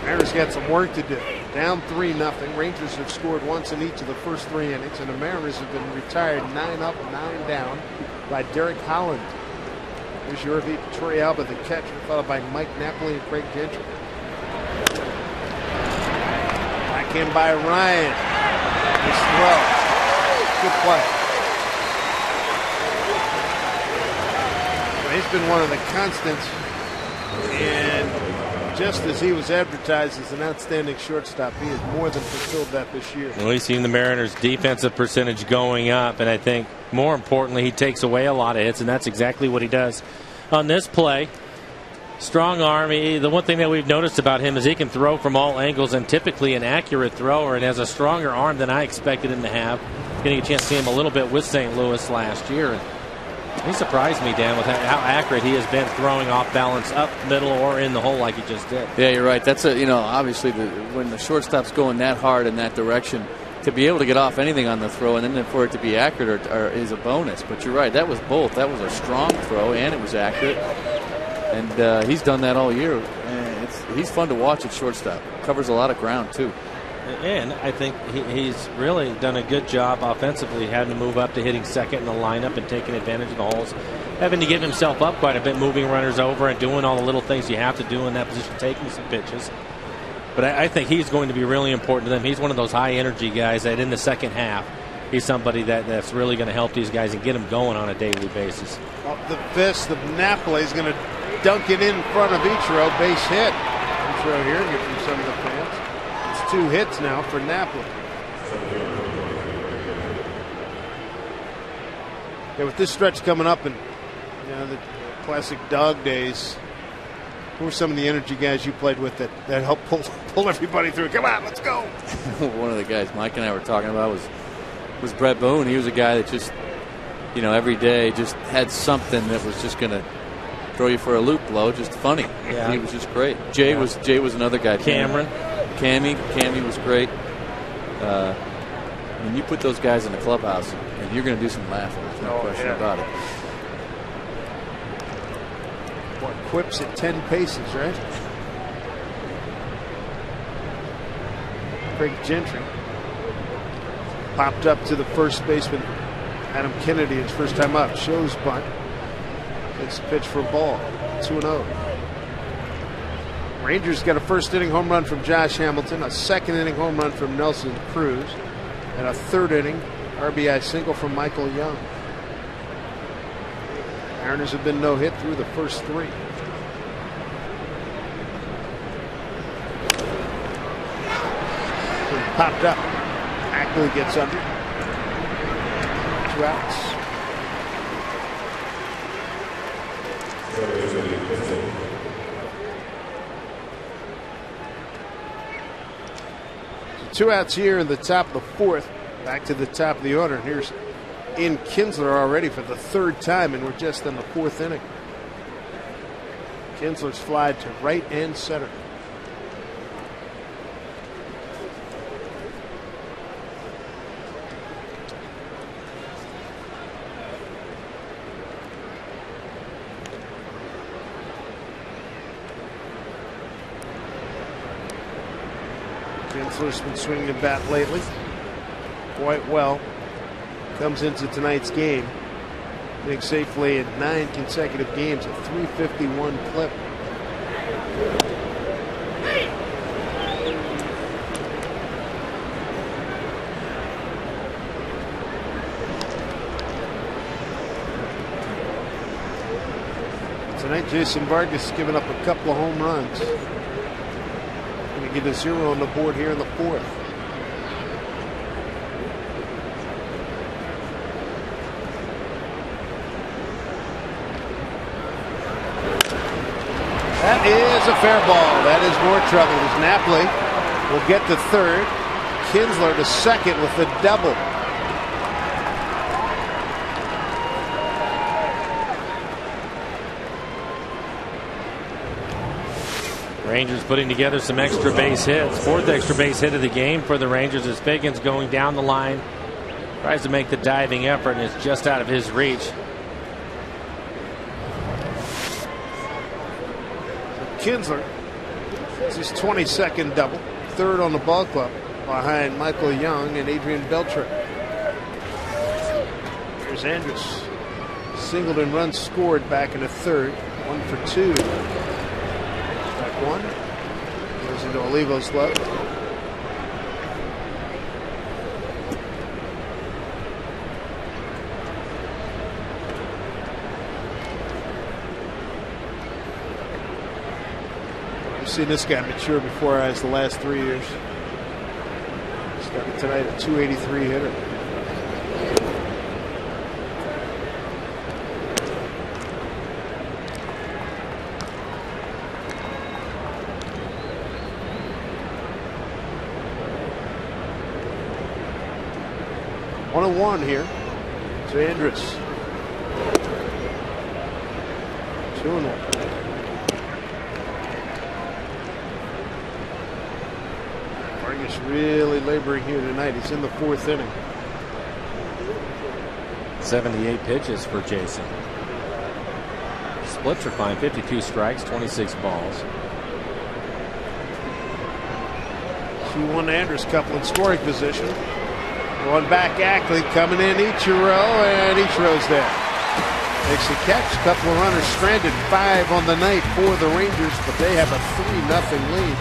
Mariners got some work to do. Down 3-0. Rangers have scored once in each of the first 3 innings, and the Mariners have been retired 9 up, 9 down by Derek Holland. Here's Yorvi Torrealba, the catcher, followed by Mike Napoli and Craig Gentry. Back in by Ryan. Nice throw. Good play. Well, he's been one of the constants, and just as he was advertised as an outstanding shortstop, he has more than fulfilled that this year. Well, we've seen the Mariners' defensive percentage going up, and I think more importantly, he takes away a lot of hits, and that's exactly what he does on this play. Strong arm. The one thing that we've noticed about him is he can throw from all angles, and typically an accurate thrower, and has a stronger arm than I expected him to have. Getting a chance to see him a little bit with St. Louis last year. He surprised me, Dan, with how accurate he has been throwing off balance up middle or in the hole like he just did. Yeah, you're right. That's obviously when the shortstop's going that hard in that direction, to be able to get off anything on the throw and then for it to be accurate is a bonus. But you're right, that was both. That was a strong throw and it was accurate. And he's done that all year. And he's fun to watch at shortstop. Covers a lot of ground too. And I think he's really done a good job offensively, having to move up to hitting second in the lineup and taking advantage of the holes, having to give himself up quite a bit, moving runners over and doing all the little things you have to do in that position, taking some pitches. But I think he's going to be really important to them. He's one of those high-energy guys that in the second half, he's somebody that's really going to help these guys and get them going on a daily basis. Up the fist of Napoli is going to dunk it in front of Ichiro. Base hit. Ichiro hearing it from some of the fans. It's 2 hits now for Napoli. Yeah, with this stretch coming up and the classic dog days, who were some of the energy guys you played with that helped pull everybody through? Come on, let's go. One of the guys Mike and I were talking about was Brett Boone. He was a guy that just, every day just had something that was just going to throw you for a loop, just funny. Yeah. He was just great. Jay was another guy. Cammy was great. When you put those guys in the clubhouse, and you're going to do some laughing. There's no question about it. What, quips at 10 paces, right? Craig Gentry popped up to the first baseman, Adam Kennedy, his first time up. Shows bunt. Takes a pitch for a ball. 2-0. Rangers got a first inning home run from Josh Hamilton, a second inning home run from Nelson Cruz, and a third inning RBI single from Michael Young. Mariners have been no hit through the first 3. Popped up. Ackley gets under. 2 outs. So 2 outs here in the top of the 4th. Back to the top of the order. And here's in Kinsler already for the 3rd time, and we're just in the 4th inning. Kinsler's fly to right and center. Kinsler's been swinging the bat lately quite well. Comes into tonight's game hitting safely in 9 consecutive games, a .351 clip. Tonight, Jason Vargas has given up a couple of home runs. Going to get a 0 on the board here in the 4th. That is a fair ball. That is more trouble as Napoli will get to 3rd. Kinsler to 2nd with the double. Rangers putting together some extra base hits. 4th extra base hit of the game for the Rangers as Figgins going down the line. Tries to make the diving effort, and it's just out of his reach. Kinsler, it's his 22nd double, 3rd on the ball club behind Michael Young and Adrian Beltre. Here's Andrus. Singled and runs scored back in the 3rd. 1 for 2. Back 1. Goes into Olivo's glove. Seen this guy mature before our eyes the last 3 years. Started tonight at .283 hitter. One here to Andrus. 2-1. Vargas really laboring here tonight. He's in the 4th inning. 78 pitches for Jason. Splits are fine. 52 strikes, 26 balls. 2-1 to Andrus, couple in scoring position. One back, Ackley coming in, Ichiro, and Ichiro's there. Makes a catch, couple of runners stranded, 5 on the night for the Rangers, but they have a 3-0 lead.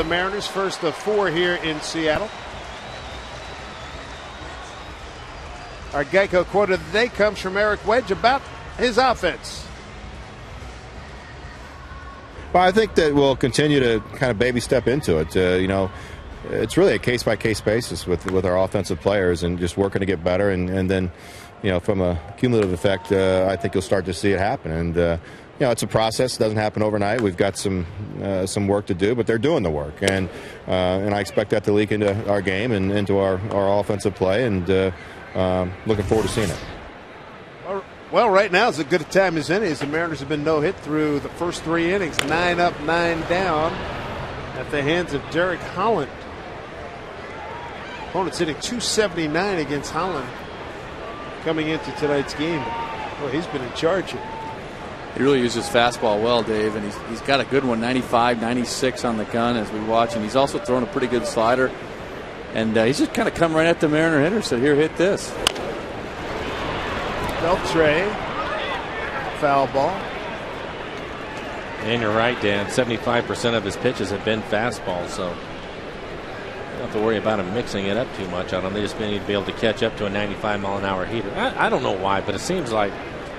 the Mariners, first of 4 here in Seattle. Our Geico quote of the day comes from Eric Wedge about his offense. Well, I think that we'll continue to kind of baby step into it. It's really a case-by-case basis with our offensive players and just working to get better. And then, from a cumulative effect, I think you'll start to see it happen. And, it's a process. It doesn't happen overnight. We've got some work to do, but they're doing the work. And I expect that to leak into our game and into our offensive play. And looking forward to seeing it. Well, right now is as good a time as any, as the Mariners have been no hit through the first 3 innings, 9 up, 9 down at the hands of Derek Holland. Opponent's hitting .279 against Holland coming into tonight's game. Well, he's been in charge here. He really uses fastball well, Dave, and he's got a good one, 95, 96 on the gun as we watch, and he's also throwing a pretty good slider. And he's just kind of come right at the Mariner hitter, said, here, hit this. Beltre, foul ball. And you're right, Dan. 75% of his pitches have been fastballs, so you don't have to worry about him mixing it up too much on them. They just need to be able to catch up to a 95-mile-an-hour heater. I don't know why, but it seems like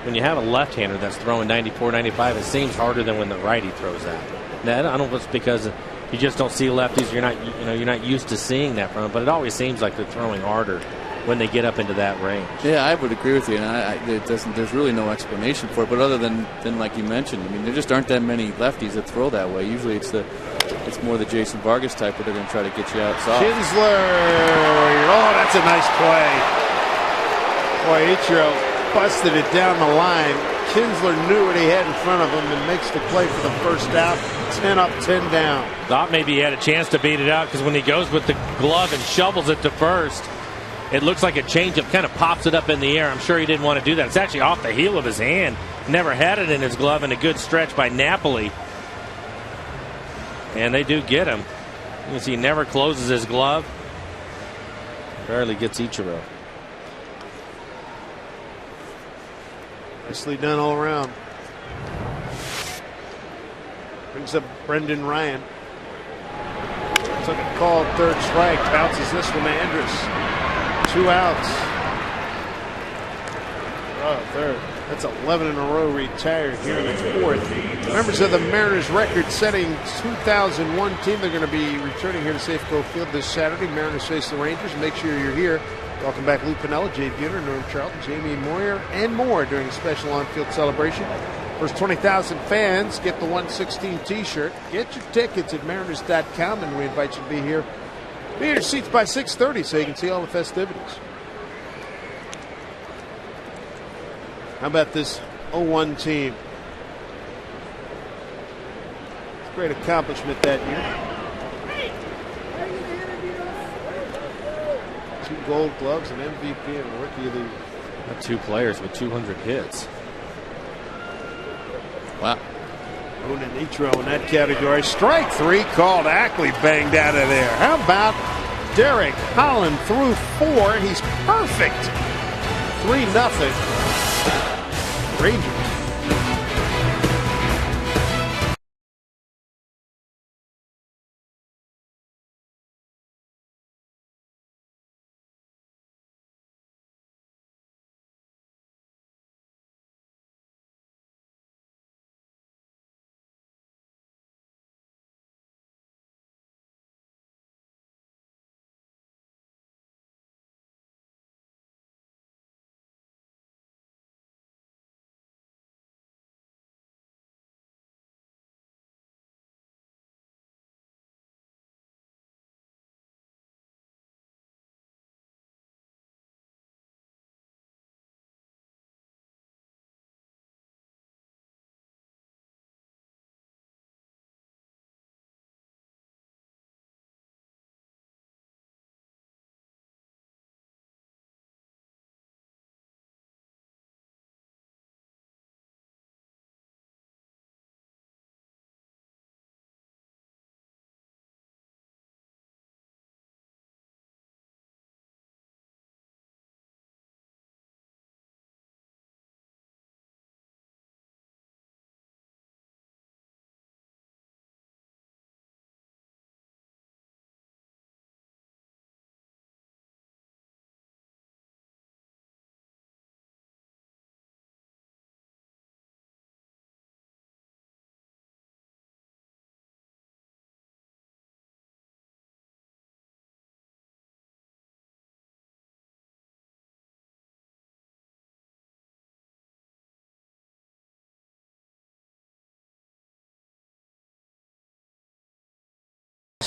when you have a left-hander that's throwing 94, 95, it seems harder than when the righty throws that. Now, I don't know if it's because you just don't see lefties. You're not used to seeing that from them, but it always seems like they're throwing harder when they get up into that range. Yeah, I would agree with you, and there's really no explanation for it. But other than like you mentioned, I mean, there just aren't that many lefties that throw that way. Usually, it's more the Jason Vargas type where they're going to try to get you out soft. Kinsler, oh, that's a nice play. Boy, Ichiro busted it down the line. Kinsler knew what he had in front of him and makes the play for the first out. 10 up, 10 down. Thought maybe he had a chance to beat it out because when he goes with the glove and shovels it to first, it looks like a changeup, kind of pops it up in the air. I'm sure he didn't want to do that. It's actually off the heel of his hand. Never had it in his glove, and a good stretch by Napoli. And they do get him. You can see he never closes his glove. Barely gets Ichiro. Nicely done all around. Brings up Brendan Ryan. Took a call, third strike. Bounces this one to Andrus. 2 outs. Oh, third. That's 11 in a row retired here in the 4th. Members of the Mariners record-setting 2001 team. They're going to be returning here to Safeco Field this Saturday. Mariners face the Rangers. Make sure you're here. Welcome back Lou Piniella, Jay Buhner, Norm Charlton, Jamie Moyer, and more during a special on-field celebration. First 20,000 fans get the 116 T-shirt. Get your tickets at Mariners.com, and we invite you to be here. Be in your seats by 6:30 so you can see all the festivities. How about this 0-1 team? It's a great accomplishment that year. 2 gold gloves, an MVP, and a Rookie of the Year. 2 players with 200 hits. Wow. Boone and Ichiro in that category. Strike 3 called. Ackley banged out of there. How about Derek Holland threw 4? He's perfect. 3-0. Rangers.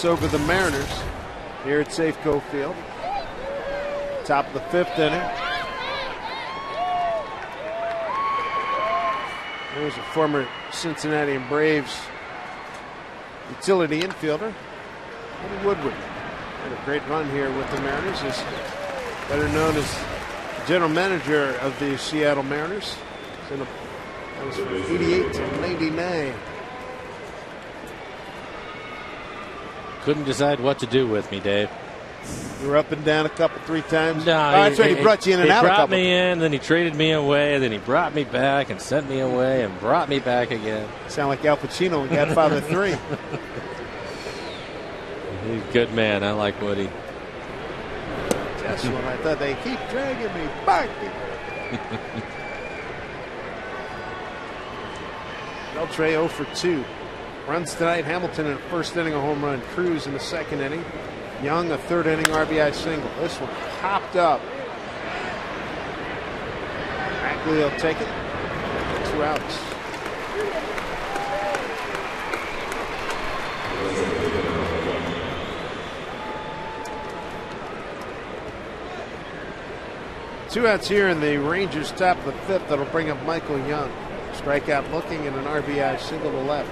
over the Mariners here at Safeco Field. Top of the 5th inning. There's a former Cincinnati and Braves utility infielder, Eddie Woodward. Had a great run here with the Mariners. Is better known as general manager of the Seattle Mariners. That was from 88 to 99. Couldn't decide what to do with me, Dave. You were up and down three times? No, that's right. He brought you in and out a couple. He brought me in, then he traded me away, then he brought me back and sent me away and brought me back again. Sound like Al Pacino in Godfather 3. He's a good man. I like Woody. That's when I thought they keep dragging me back. Beltre 0 for 2. Runs tonight. Hamilton in the first inning, a home run. Cruz in the second inning. Young, a third inning RBI single. This one popped up. Ackley will take it. 2 outs. Two outs here in the Rangers' top of the 5th. That'll bring up Michael Young. Strikeout looking and an RBI single to left.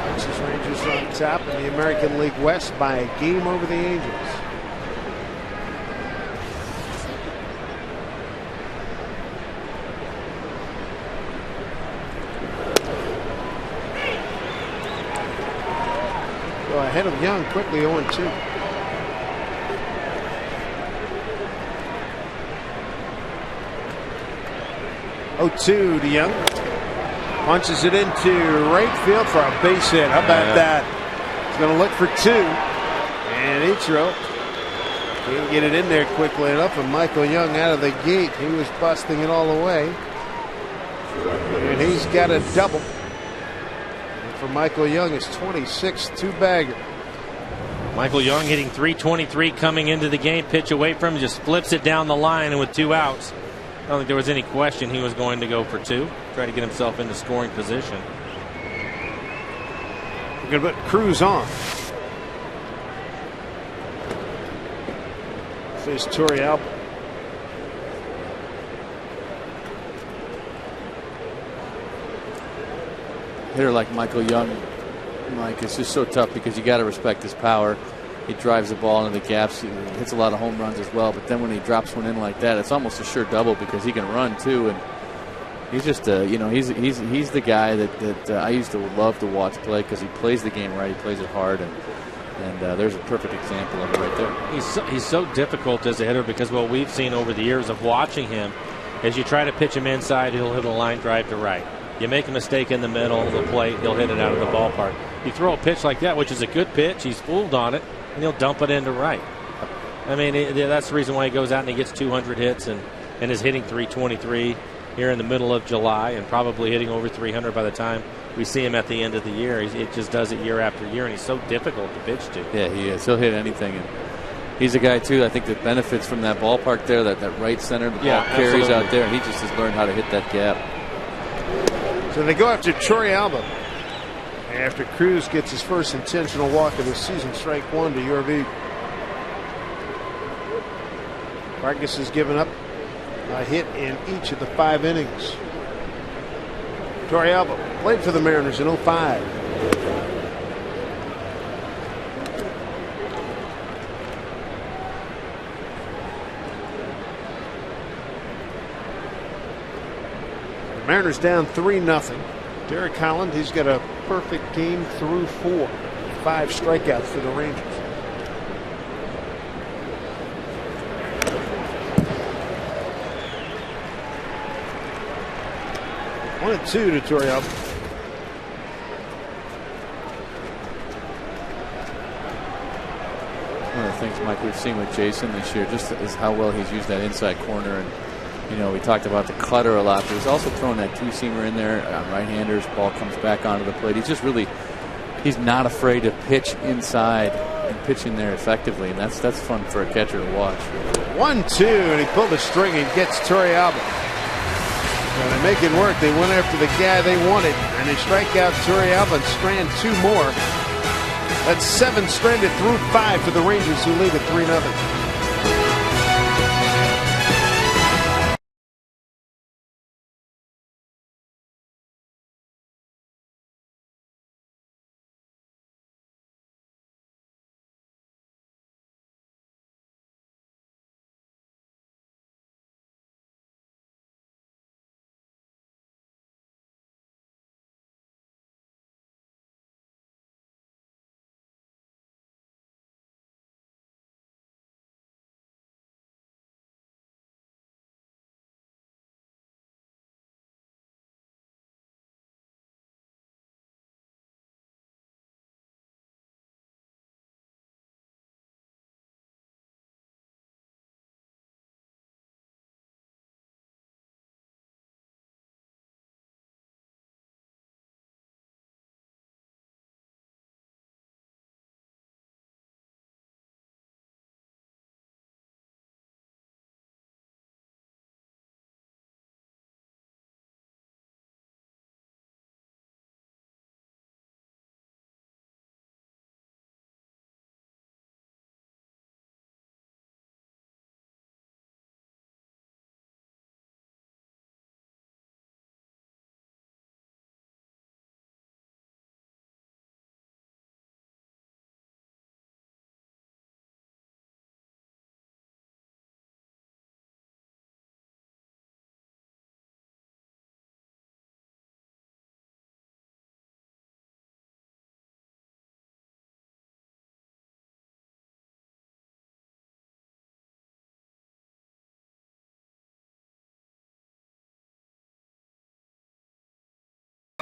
Texas Rangers on top in the American League West by a game over the Angels. Ahead of Young quickly 0-2. 0-2 to Young. Punches it into right field for a base hit. How about that? He's going to look for 2. And Ichiro can't get it in there quickly enough. And Michael Young out of the gate. He was busting it all the way. And he's got a double. For Michael Young, it's 26 two-bagger. Michael Young hitting .323 coming into the game. Pitch away from him, just flips it down the line, and with 2 outs, I don't think there was any question he was going to go for 2. Try to get himself into scoring position. We're going to put Cruz on. Face Torrey Alba. Hitter like Michael Young, Mike, it's just so tough because you got to respect his power. He drives the ball into the gaps. He hits a lot of home runs as well. But then when he drops one in like that, it's almost a sure double because he can run too. And he's just, he's the guy that I used to love to watch play because he plays the game right. He plays it hard, and there's a perfect example of it right there. He's so difficult as a hitter because what we've seen over the years of watching him, as you try to pitch him inside, he'll hit a line drive to right. You make a mistake in the middle of the plate, he'll hit it out of the ballpark. You throw a pitch like that, which is a good pitch, he's fooled on it, and he'll dump it into right. I mean, that's the reason why he goes out and he gets 200 hits and is hitting .323 here in the middle of July and probably hitting over 300 by the time we see him at the end of the year. It just does it year after year, and he's so difficult to pitch to. Yeah, he is. He'll hit anything. And he's a guy, too, I think that benefits from that ballpark there, that right center. The ball carries out there, and he just has learned how to hit that gap. So they go after Torrey Alba after Cruz gets his first intentional walk of the season. Strike 1 to Yorvik. Vargas has given up a hit in each of the 5 innings. Torrey Alba played for the Mariners in 05. Mariners down 3-0. Derek Holland, he's got a perfect game through 4. 5 strikeouts for the Rangers. One and 2 to Torrey Alba. One of the things, Mike, we've seen with Jason this year just is how well he's used that inside corner. And we talked about the clutter a lot, but he's also throwing that 2-seamer in there on right-handers. Ball comes back onto the plate. He's just really, he's not afraid to pitch inside and pitching there effectively, and that's fun for a catcher to watch. 1-2, and he pulled the string and gets Torrealba. And they make it work. They went after the guy they wanted, and they strike out Torrealba and strand 2 more. That's 7 stranded through 5 for the Rangers, who lead at 3-0.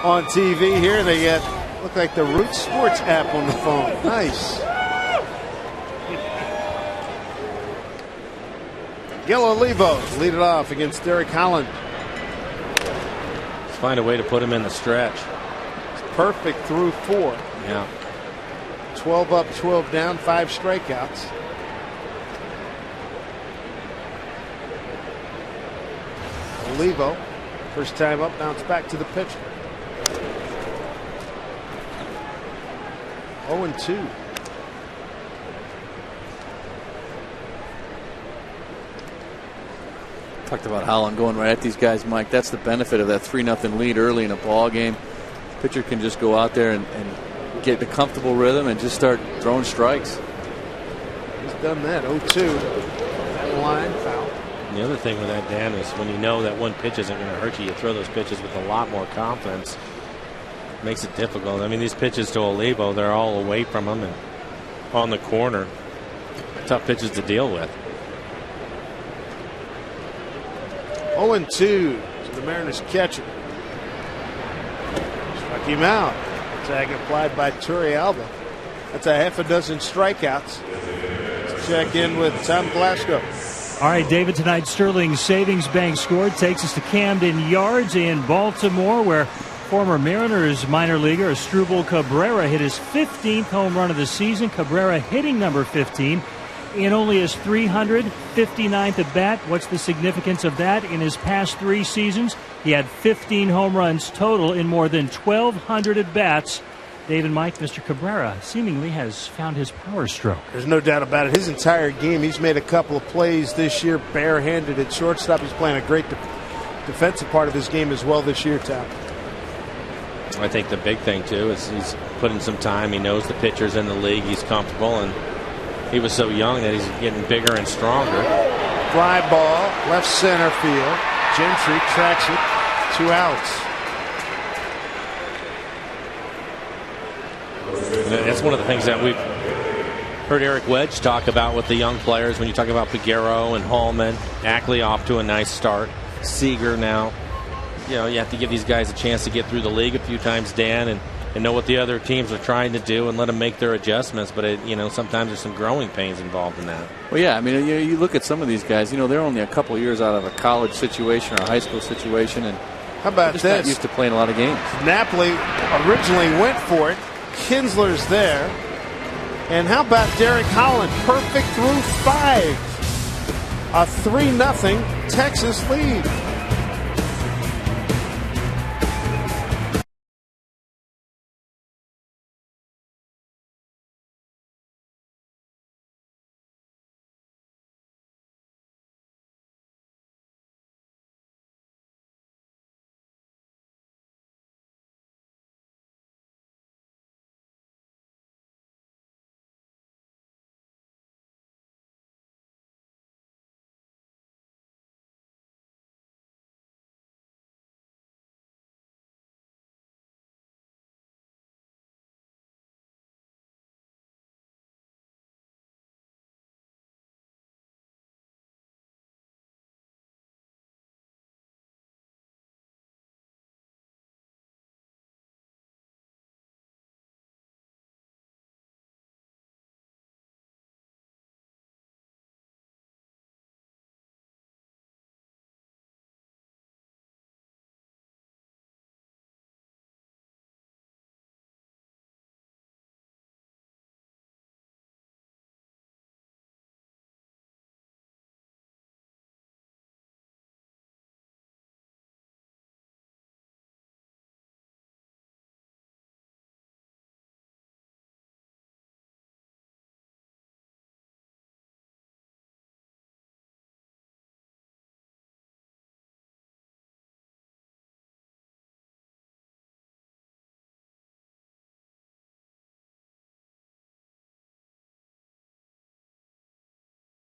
On TV here, they look like the Root Sports app on the phone. Nice. Gil Olivo lead it off against Derek Holland. Let's find a way to put him in the stretch. It's perfect through 4. Yeah. 12 up, 12 down, 5 strikeouts. Olivo, first time up, now it's back to the pitcher. 0-2. Talked about Holland going right at these guys, Mike. That's the benefit of that 3-0 lead early in a ball game. Pitcher can just go out there and get the comfortable rhythm and just start throwing strikes. He's done that. 0-2. That line foul. And the other thing with that, Dan, is when you know that one pitch isn't going to hurt you, you throw those pitches with a lot more confidence. Makes it difficult. I mean, these pitches to Olivo, they're all away from him and on the corner. Tough pitches to deal with. 0-2 to the Mariners catcher. Struck him out. Tag applied by Torrealba. That's a half a dozen strikeouts. Let's check in with Tom Glasgow. All right, David, tonight Sterling Savings Bank scored. Takes us to Camden Yards in Baltimore, where former Mariners minor leaguer Asdrubal Cabrera hit his 15th home run of the season. Cabrera hitting number 15 in only his 359th at bat. What's the significance of that? In his past 3 seasons, he had 15 home runs total in more than 1,200 at bats. Dave and Mike, Mr. Cabrera seemingly has found his power stroke. There's no doubt about it. His entire game, he's made a couple of plays this year, barehanded at shortstop. He's playing a great defensive part of his game as well this year, Tom. I think the big thing, too, is he's putting some time. He knows the pitchers in the league. He's comfortable, and he was so young that he's getting bigger and stronger. Fly ball, left center field. Gentry tracks it. 2 outs. That's one of the things that we've heard Eric Wedge talk about with the young players. When you talk about Figueroa and Hallman, Ackley off to a nice start. Seager now. You know, you have to give these guys a chance to get through the league a few times, Dan, and know what the other teams are trying to do and let them make their adjustments. But, sometimes there's some growing pains involved in that. Well, yeah, I mean, you look at some of these guys, they're only a couple of years out of a college situation or a high school situation. And how about this? Not used to playing a lot of games. Napoli originally went for it. Kinsler's there. And how about Derek Holland? Perfect through 5. A 3-0 Texas lead.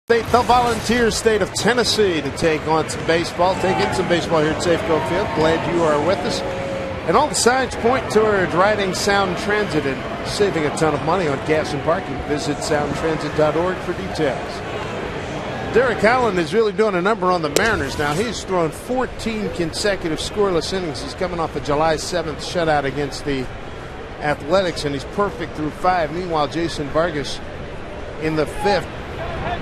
The Volunteer State of Tennessee to take on some baseball. Take in some baseball here at Safeco Field. Glad you are with us. And all the signs point towards riding Sound Transit and saving a ton of money on gas and parking. Visit soundtransit.org for details. Derek Holland is really doing a number on the Mariners now. He's thrown 14 consecutive scoreless innings. He's coming off a July 7th shutout against the Athletics, and he's perfect through 5. Meanwhile, Jason Vargas in the 5th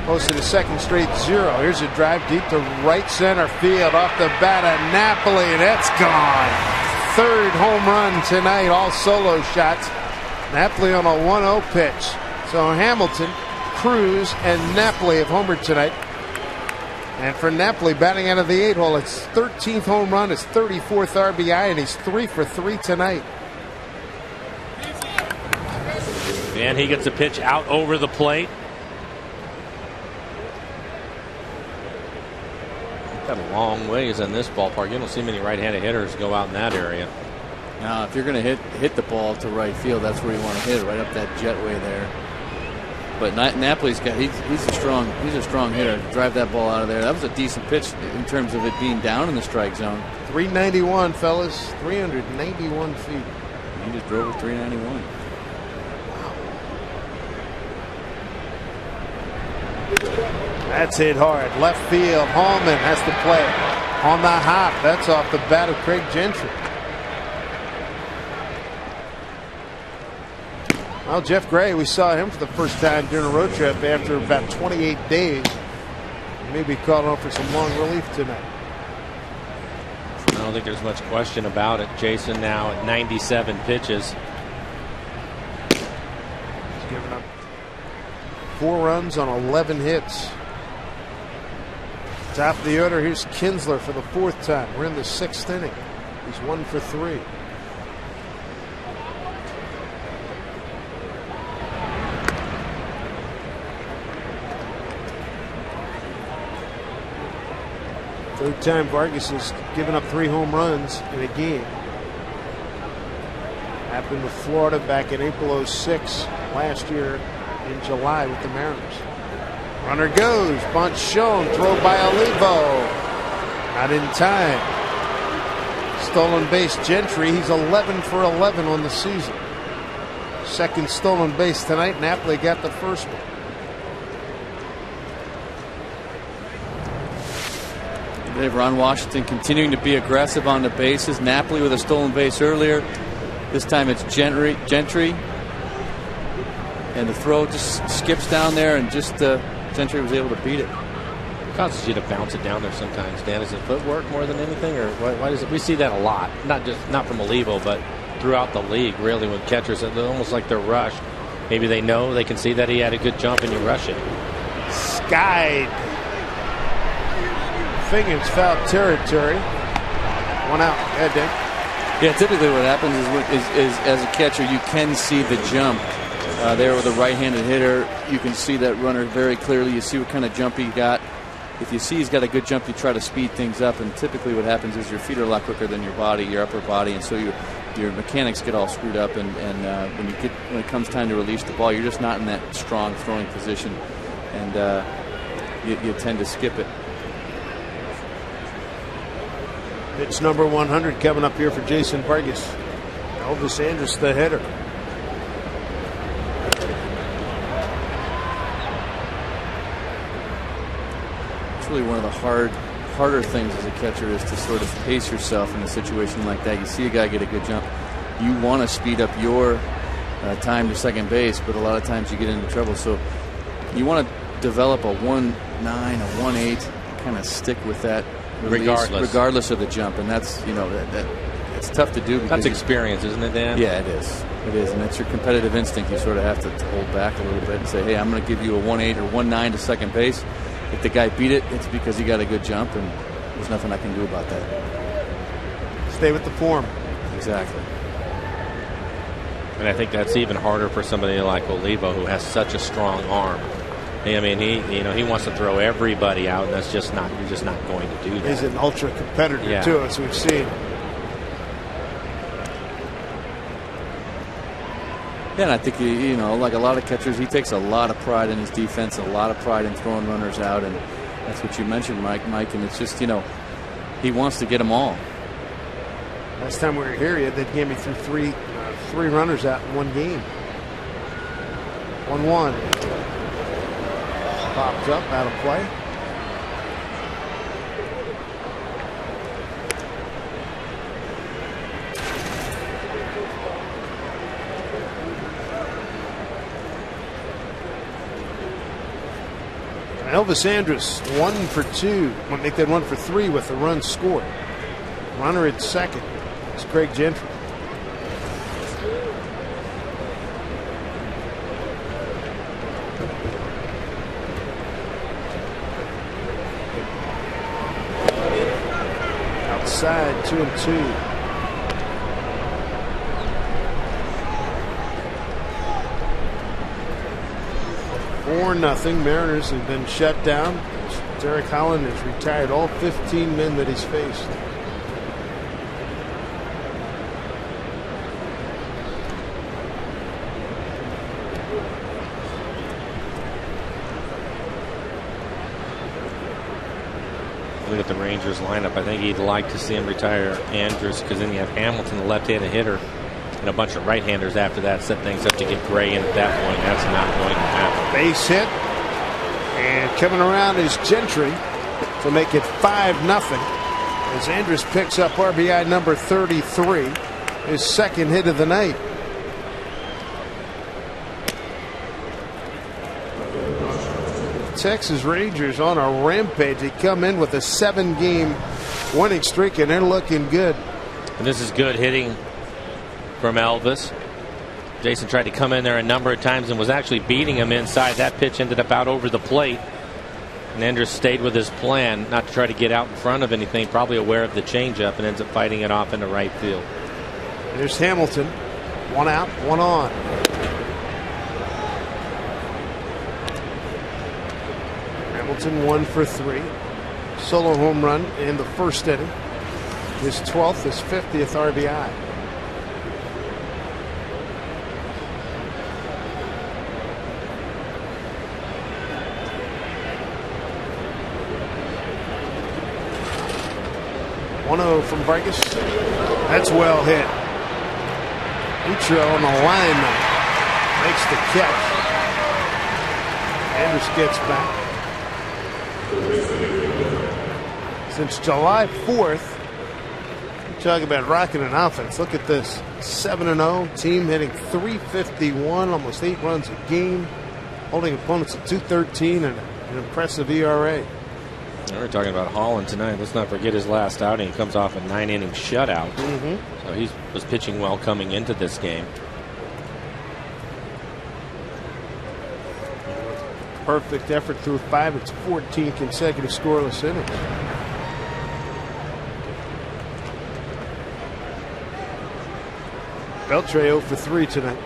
posted a second straight 0. Here's a drive deep to right center field off the bat of Napoli. That's gone. 3rd home run tonight, all solo shots. Napoli on a 1-0 pitch. So Hamilton, Cruz, and Napoli have homered tonight. And for Napoli, batting out of the 8 hole, it's 13th home run, his 34th RBI, and he's 3 for 3 tonight. And he gets a pitch out over the plate. Got a long ways in this ballpark. You don't see many right-handed hitters go out in that area. Now, if you're going to hit the ball to right field, that's where you want to hit it, right up that jetway there. But Napoli's got he's a strong hitter. Drive that ball out of there. That was a decent pitch in terms of it being down in the strike zone. 391, fellas. 391 feet. He just drove with 391. That's hit hard. Left field. Hallman has to play it. On the hop. That's off the bat of Craig Gentry. Well, Jeff Gray, we saw him for the first time during a road trip after about 28 days. Maybe called on for some long relief tonight. I don't think there's much question about it. Jason now at 97 pitches. He's given up 4 runs on 11 hits. Top of the order, here's Kinsler for the 4th time. We're in the 6th inning. He's 1 for 3. Third time Vargas has given up 3 home runs in a game. Happened with Florida back in April '06 last year in July with the Mariners. Runner goes, bunt shown, throw by Olivo. Not in time. Stolen base Gentry, he's 11 for 11 on the season. 2nd stolen base tonight. Napoli got the 1st one. Ron Washington continuing to be aggressive on the bases. Napoli with a stolen base earlier. This time it's Gentry. And the throw just skips down there, and just Gentry was able to beat it. It causes you to bounce it down there sometimes, Dan. Is it footwork more than anything, or why does it? We see that a lot. Not from Olivo, but throughout the league, really, when catchers, almost like they're rushed. maybe they know, they can see that he had a good jump and you rush it. Skied. Fingers foul territory. One out. Yeah, Dick. Yeah, typically what happens is as a catcher, you can see the jump. There with a right-handed hitter, you can see that runner very clearly. You see what kind of jump he got. If you see he's got a good jump, you try to speed things up. And typically what happens is your feet are a lot quicker than your body, your upper body, and so your mechanics get all screwed up. And when it comes time to release the ball, you're just not in that strong throwing position, and you tend to skip it. Pitch number 100 coming up here for Jason Vargas. Elvis Andrus, the hitter. It's really one of the harder things as a catcher is to sort of pace yourself in a situation like that. You see a guy get a good jump, you want to speed up your time to second base, but a lot of times you get into trouble. So you want to develop a 1-9, a 1-8, kind of stick with that. Regardless of the jump, and that's that it's tough to do. That's experience, isn't it, Dan? Yeah, it is, and that's your competitive instinct. You sort of have to hold back a little bit and say, hey, I'm going to give you a 1-8 or 1-9 to second base. If the guy beat it, it's because he got a good jump, and there's nothing I can do about that. Stay with the form. Exactly. And I think that's even harder for somebody like Olivo, who has such a strong arm. I mean, he wants to throw everybody out, and that's just not. You're just not going to do that. He's an ultra competitor too, as we've seen. Yeah, and I think like a lot of catchers, he takes a lot of pride in his defense, a lot of pride in throwing runners out, and that's what you mentioned, Mike. And it's just he wants to get them all. Last time we were here, they gave me through three runners out in one game. 1-1. Popped up, out of play. Elvis Andrus 1 for 2. Want to make that 1 for 3 with the run scored. Runner at second. It's Craig Gentry. Outside 2-2. Nothing. Mariners have been shut down. Derek Holland has retired all 15 men that he's faced. Look at the Rangers lineup. I think he'd like to see him retire Andrus, because then you have Hamilton, the left-handed hitter, and a bunch of right-handers after that. Set things up to get Gray in at that point. That's not going to happen. Base hit. And coming around is Gentry to make it 5-0. As Andrus picks up RBI number 33. His second hit of the night. Texas Rangers on a rampage. They come in with a 7-game winning streak, and they're looking good. And this is good hitting from Elvis. Jason tried to come in there a number of times and was actually beating him inside. That pitch ended up out over the plate. And Andrus stayed with his plan not to try to get out in front of anything, probably aware of the changeup, and ends up fighting it off into right field. There's Hamilton. 1 out, 1 on. Hamilton 1 for 3. Solo home run in the first inning. His 12th, his 50th RBI. From Vargas. That's well hit. Utro on the line makes the catch. Andrus gets back. Since July 4th, you talk about rocking an offense. Look at this. 7-0. Team hitting .351, almost 8 runs a game. Holding opponents at .213 and an impressive ERA. We're talking about Holland tonight. Let's not forget his last outing. He comes off a 9-inning shutout. So he was pitching well coming into this game. perfect effort through 5. It's 14 consecutive scoreless innings. Beltre 0 for 3 tonight.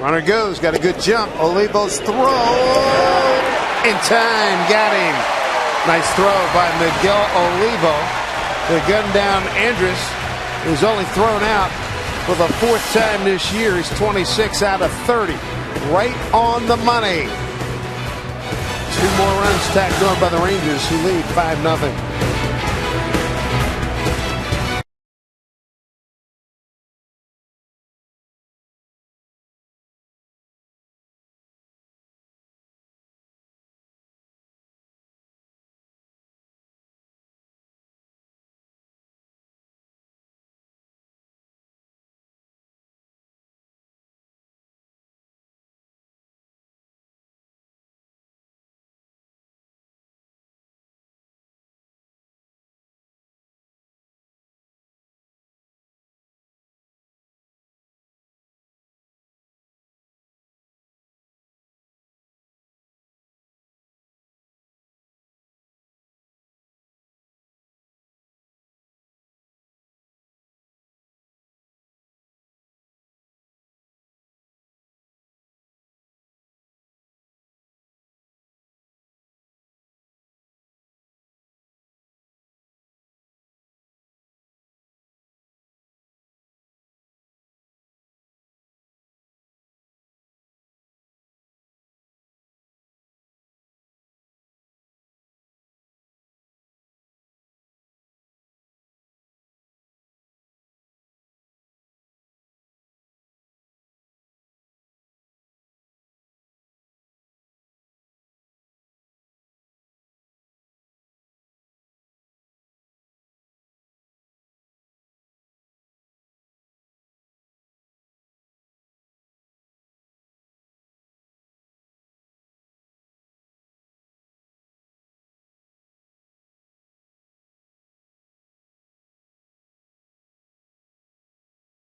Runner goes, got a good jump. Olivo's throw in time, got him. Nice throw by Miguel Olivo to gun down Andrus, who's only thrown out for the 4th time this year. He's 26 out of 30. Right on the money. 2 more runs tacked on by the Rangers, who lead 5-0.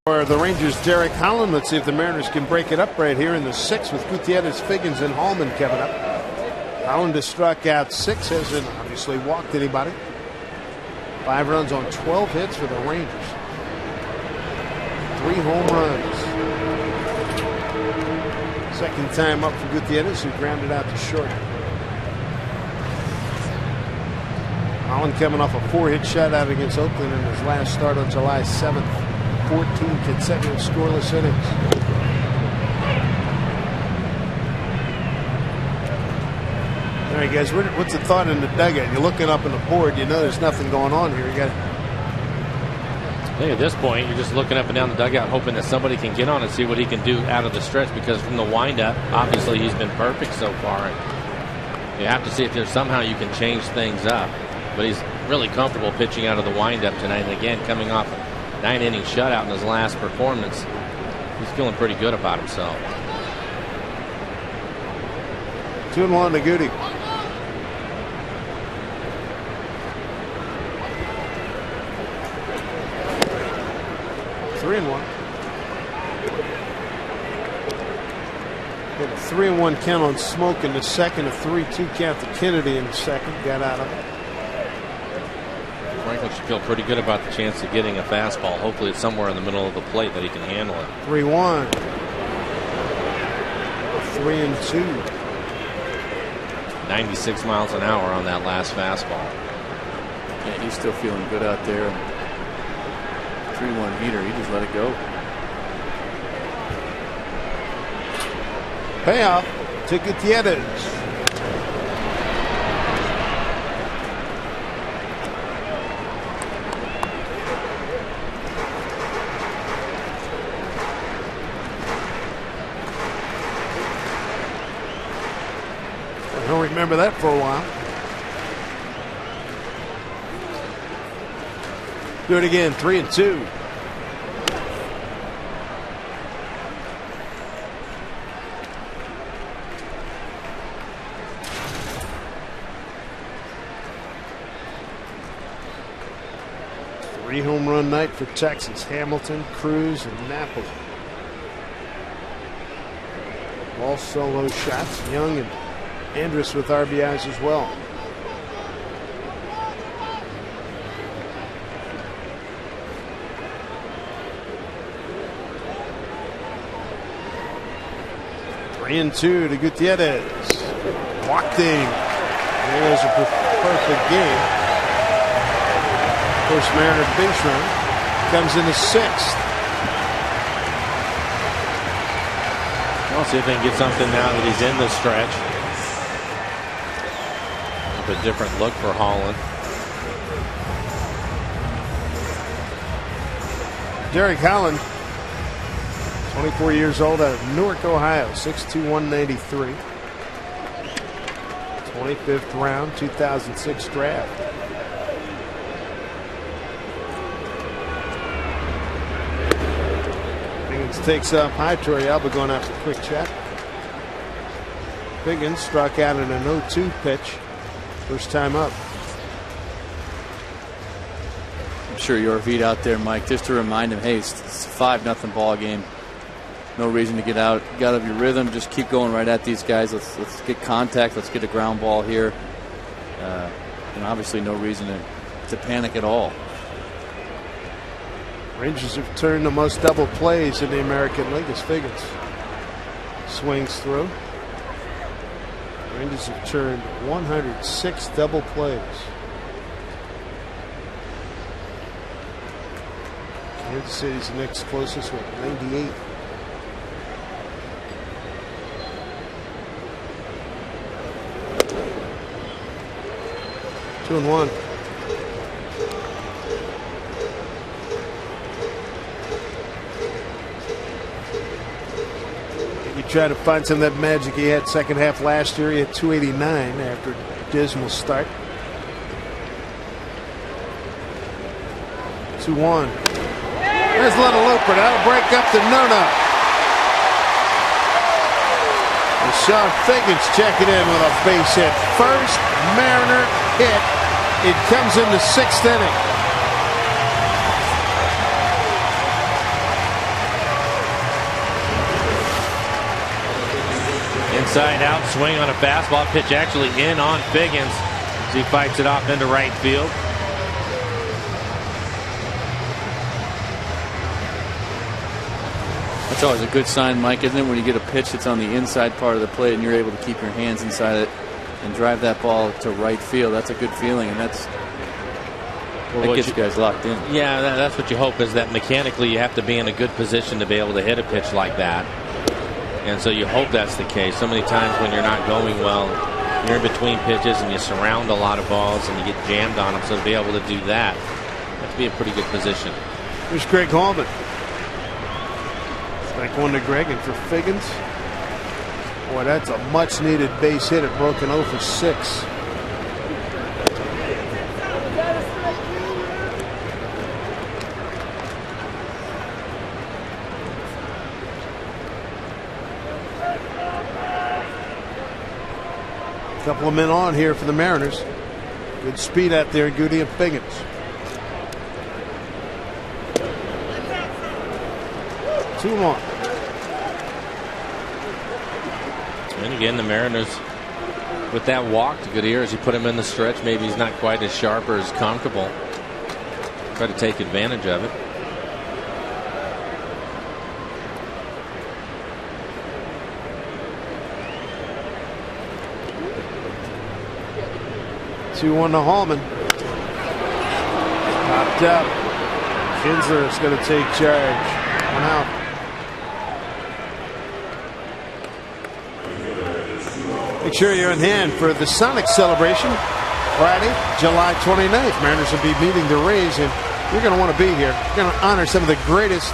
For the Rangers, Derek Holland. Let's see if the Mariners can break it up right here in the 6th with Gutierrez, Figgins, and Hallman coming up. Holland has struck out 6, hasn't obviously walked anybody. 5 runs on 12 hits for the Rangers. 3 home runs. Second time up for Gutierrez, who grounded out to short. Holland coming off a 4-hit shutout against Oakland in his last start on July 7th. 14 consecutive scoreless innings. All right, guys, what's the thought in the dugout? You're looking up in the board, you know there's nothing going on here. You got. I think at this point, you're just looking up and down the dugout, hoping that somebody can get on and see what he can do out of the stretch. Because from the windup, obviously he's been perfect so far. And you have to see if there's somehow you can change things up. But he's really comfortable pitching out of the windup tonight. And again, coming off a 9-inning shutout in his last performance, he's feeling pretty good about himself. 2-1 to Goody. Three and one. Got a 3-1 count on Smoke in the second, a 3-2 count to Kennedy in the second. Got out of it. Franklin should feel pretty good about the chance of getting a fastball. Hopefully it's somewhere in the middle of the plate that he can handle it. 3-1. 3-2. 96 miles an hour on that last fastball. Yeah, he's still feeling good out there. 3-1 heater. He just let it go. Payoff to Gutierrez. I don't remember that for a while. Do it again, 3-2. 3-home run night for Texas. Hamilton, Cruz, and Napoli. All solo shots. Young and Andrus with RBIs as well. Three and two to Gutierrez. Walked in. There's a perfect game. First Mariner bench run comes in the 6th. We'll see if they can get something now that he's in the stretch. A bit different look for Holland. Derek Holland, 24 years old, out of Newark, Ohio, 6'2", 193. 25th round, 2006 draft. Figgins takes up high. Torrealba going out for a quick check. Figgins struck out in an 0-2 pitch. First time up. I'm sure your feet out there, Mike, just to remind him, hey, it's a 5-0 ball game. No reason to get out of your rhythm. Just keep going right at these guys. Let's get contact. Let's get a ground ball here. And obviously no reason to panic at all. Rangers have turned the most double plays in the American League as Figgins swings through. Rangers have turned 106 double plays. Kansas City's the next closest with 98. Two and one. You try to find some of that magic he had second half last year. He had 289 after a dismal start. 2-1. There's a little looper. That'll break up the no-no. And Sean Figgins checking in with a base hit. First Mariner hit. It comes in the 6th inning. Inside out swing on a fastball pitch actually in on Figgins as he fights it off into right field. That's always a good sign, Mike, isn't it, when you get a pitch that's on the inside part of the plate and you're able to keep your hands inside it and drive that ball to right field. That's a good feeling, and that gets you guys locked in. Yeah, that's what you hope, is that mechanically you have to be in a good position to be able to hit a pitch like that. And so you hope that's the case. So many times when you're not going well, you're in between pitches and you surround a lot of balls and you get jammed on them. So to be able to do that, you have to be in a pretty good position. Here's Greg Hallman. Strike one to Greg, and for Figgins, boy, that's a much needed base hit. It broken 0 for 6. Couple of men on here for the Mariners. Good speed out there, Goody and Figgins. Two more. And again, the Mariners with that walk to Gutierrez, you put him in the stretch. Maybe he's not quite as sharp or as comfortable. Try to take advantage of it. Two-one to Hallman. Popped up. Kinsler is going to take charge. One out. Make sure you're in hand for the Sonics celebration Friday, July 29th. Mariners will be meeting the Rays, and you're going to want to be here. You're going to honor some of the greatest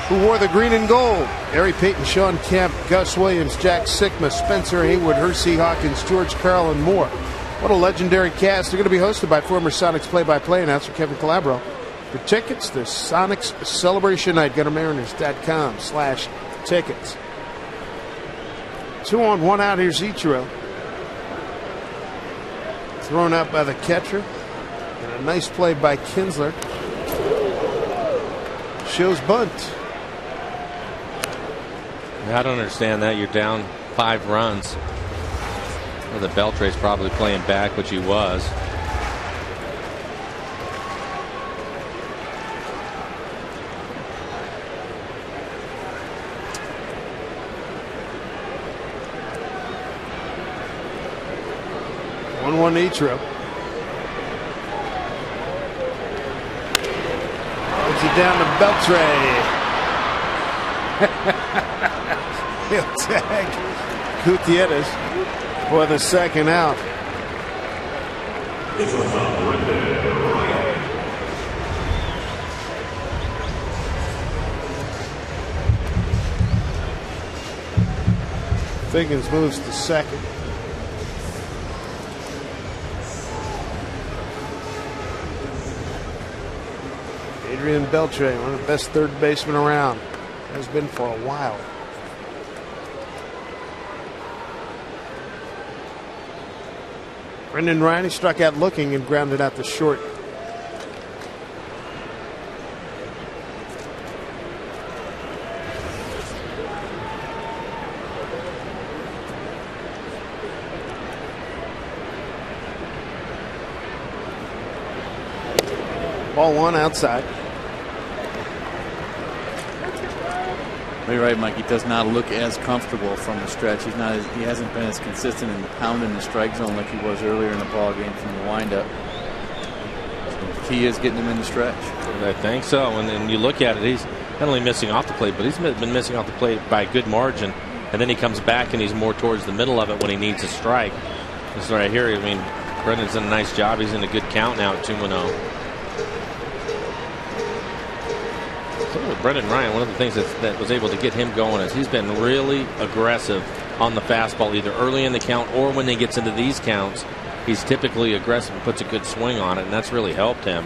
who wore the green and gold. Gary Payton, Sean Kemp, Gus Williams, Jack Sikma, Spencer Haywood, Hersey Hawkins, George Karl, and more. What a legendary cast. They're going to be hosted by former Sonics play-by-play announcer Kevin Calabro. For tickets, the Sonics Celebration Night. Go to Mariners.com/tickets. 2 on, 1 out. Here's Ichiro. Thrown out by the catcher. And a nice play by Kinsler. shows bunt. I don't understand that. You're down 5 runs. Well, the Beltre's probably playing back, which he was. One Nitro. Puts it down to Beltre. He'll tag Gutierrez for the second out. Figgins moves to second. Adrian Beltre, one of the best third basemen around, has been for a while. Brendan Ryan, he struck out looking and grounded out to short. Ball 1 outside. You're right, Mike. He does not look as comfortable from the stretch. He hasn't been as consistent in the pound in the strike zone like he was earlier in the ball game from the windup. So the key is getting him in the stretch. I think so. And then you look at it, he's not only missing off the plate, but he's been missing off the plate by a good margin. And then he comes back and he's more towards the middle of it when he needs a strike. This right here, I mean, Brendan's done a nice job. He's in a good count now at 2-0. With Brendan Ryan, one of the things that was able to get him going is he's been really aggressive on the fastball, either early in the count or when he gets into these counts. He's typically aggressive and puts a good swing on it, and that's really helped him.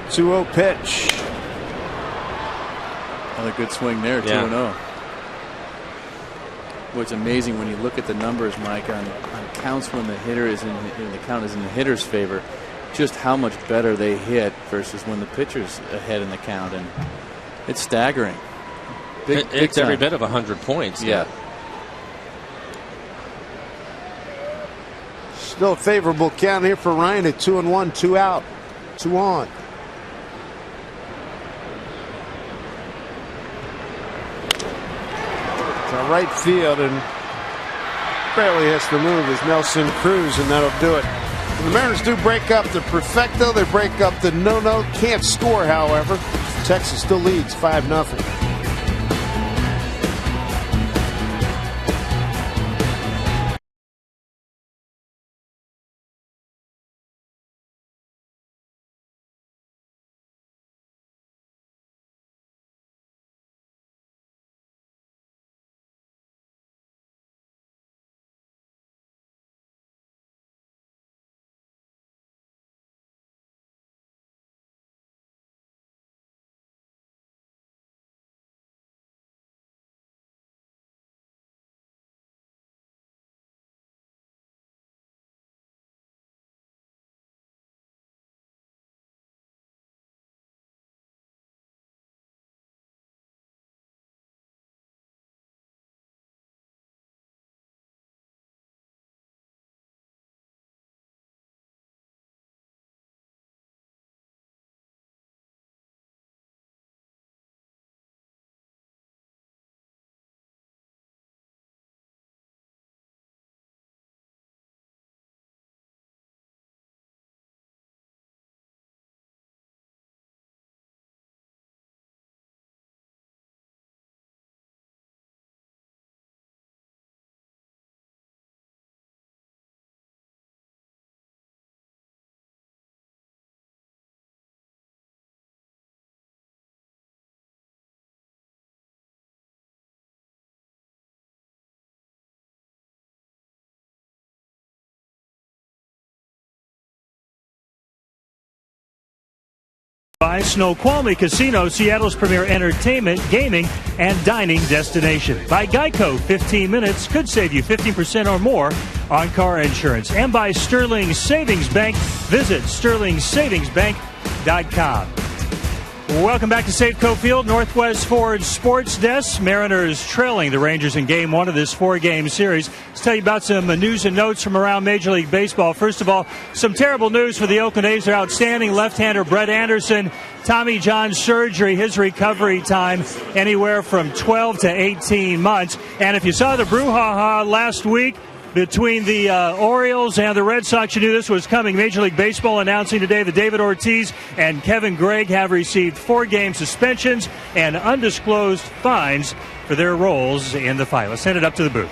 2-0 pitch. Another good swing there, 2-0. Well, it's amazing when you look at the numbers, Mike, on counts when the hitter is the count is in the hitter's favor. Just how much better they hit versus when the pitcher's ahead in the count, and it's staggering. It's every bit of 100 points. Yeah. Still a favorable count here for Ryan at 2-1, 2 out, 2 on. To right field, and barely has to move is Nelson Cruz, and that'll do it. The Mariners do break up the perfecto. They break up the no-no. Can't score, however. Texas still leads 5-0. By Snoqualmie Casino, Seattle's premier entertainment, gaming, and dining destination. By Geico, 15 minutes could save you 15% or more on car insurance. And by Sterling Savings Bank. Visit sterlingsavingsbank.com. SafeCoField.com. Welcome back to Safeco Field, Northwest Ford Sports Desk. Mariners trailing the Rangers in Game 1 of this 4-game series. Let's tell you about some news and notes from around Major League Baseball. First of all, some terrible news for the Oakland A's. Their outstanding left-hander Brett Anderson, Tommy John surgery, his recovery time anywhere from 12 to 18 months. And if you saw the brouhaha last week between the Orioles and the Red Sox, you knew this was coming. Major League Baseball announcing today that David Ortiz and Kevin Gregg have received 4-game suspensions and undisclosed fines for their roles in the fight. Let's send it up to the booth.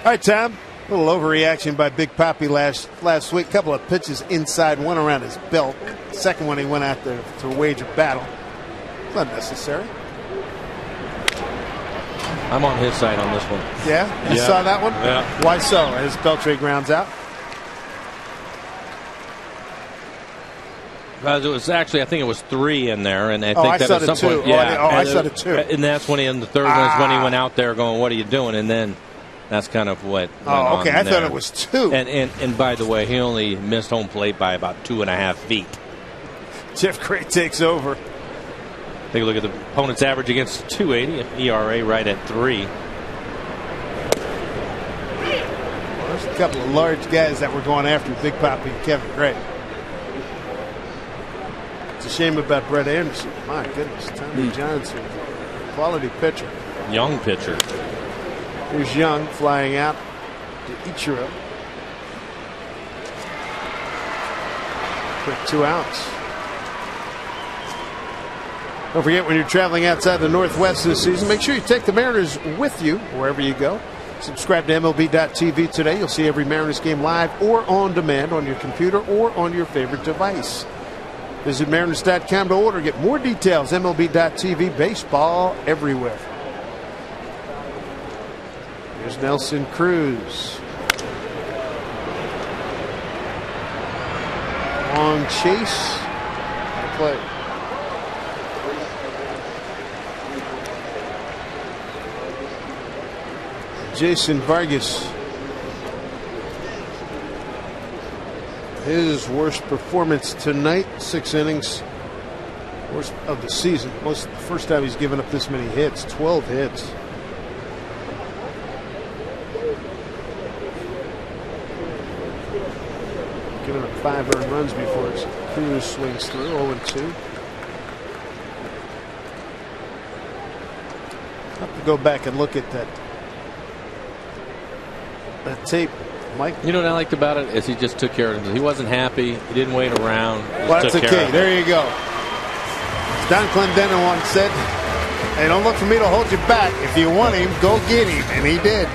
All right, Tom. A little overreaction by Big Papi last week. A couple of pitches inside, one around his belt. Second one, he went out there to wage a battle. It's unnecessary. I'm on his side on this one. Yeah? You saw that one? Yeah. Why so? His Beltray grounds out? It was actually, I think it was 3 in there, and I think that saw at the some 2. point, yeah. I saw the 2. And that's when in the third one is when he went out there going, "What are you doing?" And then that's kind of what. Oh, okay. I there. thought it was 2. And by the way, he only missed home plate by about 2.5 feet. Jeff Gray takes over. Take a look at the opponent's average against 280, ERA right at 3. There's a couple of large guys that were going after Big Papi and Kevin Gray. It's a shame about Brett Anderson. My goodness, Tommy Johnson, quality pitcher. Young pitcher. Here's Young flying out to Ichiro. Quick 2 outs. Don't forget, when you're traveling outside the Northwest this season, make sure you take the Mariners with you wherever you go. Subscribe to MLB.tv today. You'll see every Mariners game live or on demand on your computer or on your favorite device. Visit Mariners.com to order. Get more details. MLB.tv. Baseball everywhere. Here's Nelson Cruz. Long chase. Play. Jason Vargas. His worst performance tonight, 6 innings, worst of the season. The first time he's given up this many hits, 12 hits. Giving up 5 earned runs before his Cruz swings through, 0-2. I'll have to go back and look at that tape. Mike? You know what I liked about it is he just took care of it. He wasn't happy. He didn't wait around. Well, that's the key. There you go. Don Clendenin once said, "Hey, don't look for me to hold you back. If you want him, go get him." And he did.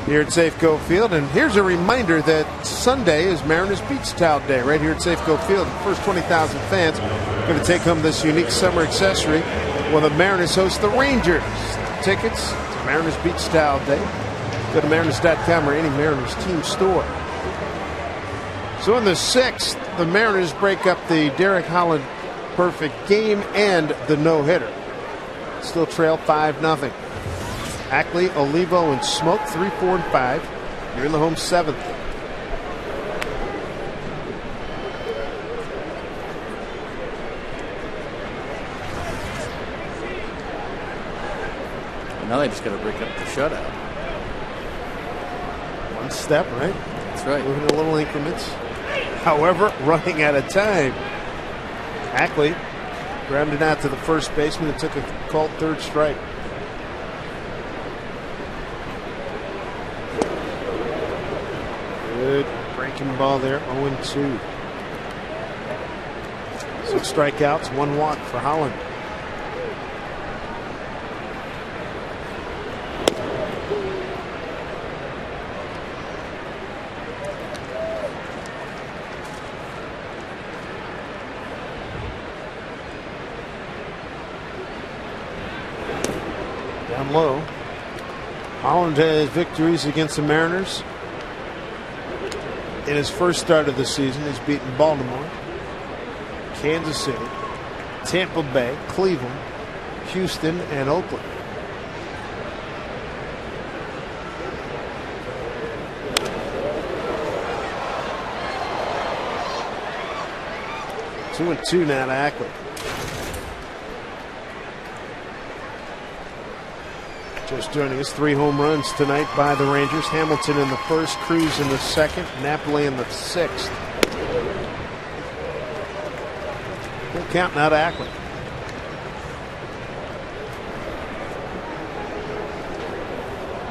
Here at Safeco Field, and here's a reminder that Sunday is Mariners Beach Towel Day right here at Safeco Field. The first 20,000 fans are going to take home this unique summer accessory while the Mariners host the Rangers tickets to Mariners Beach Style Day, go to Mariners.com or any Mariners team store. So in the 6th, the Mariners break up the Derek Holland perfect game and the no-hitter. Still trail 5-0. Ackley, Olivo, and Smoke 3, 4, and 5. You're in the home 7th. Now they just got to break up the shutout. One step, right? That's right. Moving in little increments. However, running out of time. Ackley grounded out to the first baseman and took a called third strike. Good breaking ball there, 0-2. 6 strikeouts, 1 walk for Holland. Down low. Holland has victories against the Mariners. In his first start of the season, he's beaten Baltimore, Kansas City, Tampa Bay, Cleveland, Houston, and Oakland. Two and 2 now to Ackley. Just joining us, 3 home runs tonight by the Rangers. Hamilton in the first, Cruz in the second, Napoli in the 6th. Good count now to Ackley.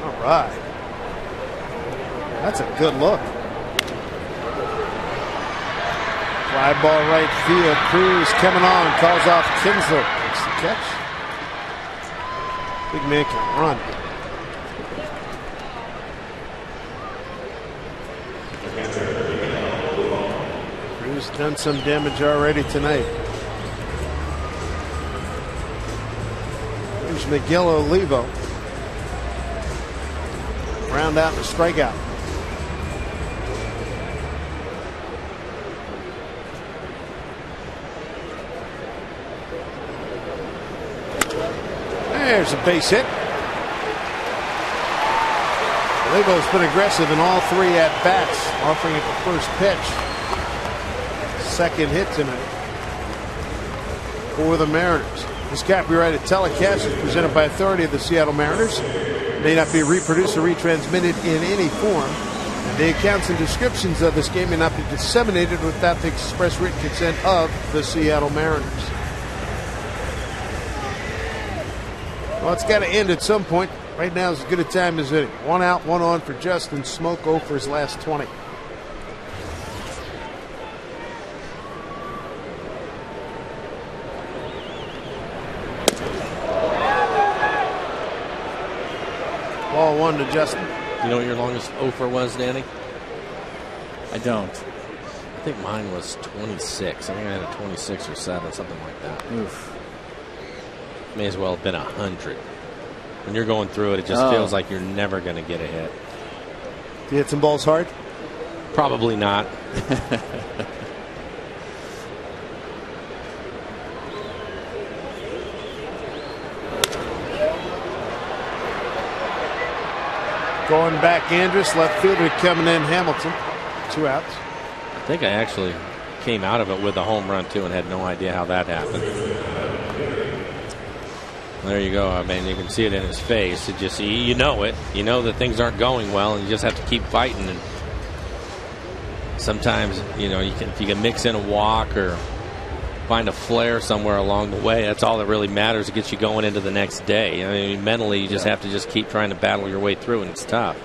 All right. That's a good look. Fly ball right field. Cruz coming on, calls off Kinsler. Makes the catch. Big man can run. Cruz done some damage already tonight. Here's Miguel Olivo. Round out and a strikeout. There's a base hit. Olivo's been aggressive in all 3 at-bats, offering it the first pitch. Second hit tonight for the Mariners. This copyrighted telecast is presented by authority of the Seattle Mariners. It may not be reproduced or retransmitted in any form. And the accounts and descriptions of this game may not be disseminated without the express written consent of the Seattle Mariners. Well, it's got to end at some point. Right now is as good a time as any. 1 out, 1 on for Justin Smoke, 0 for his last 20. Ball 1 to Justin. You know what your longest 0 for was, Danny? I don't. I think mine was 26. I think I had a 26 or 7, something like that. Oof. May as well have been 100. When you're going through it, it just feels like you're never going to get a hit. Did you hit some balls hard? Probably not. Going back, Andrus, left fielder coming in, Hamilton. 2 outs. I think I actually came out of it with a home run, too, and had no idea how that happened. There you go. I mean, you can see it in his face. It just, you know it. You know that things aren't going well, and you just have to keep fighting. And sometimes, you know, if you can mix in a walk or find a flare somewhere along the way, that's all that really matters to get you going into the next day. I mean, mentally, you just have to just keep trying to battle your way through, and it's tough.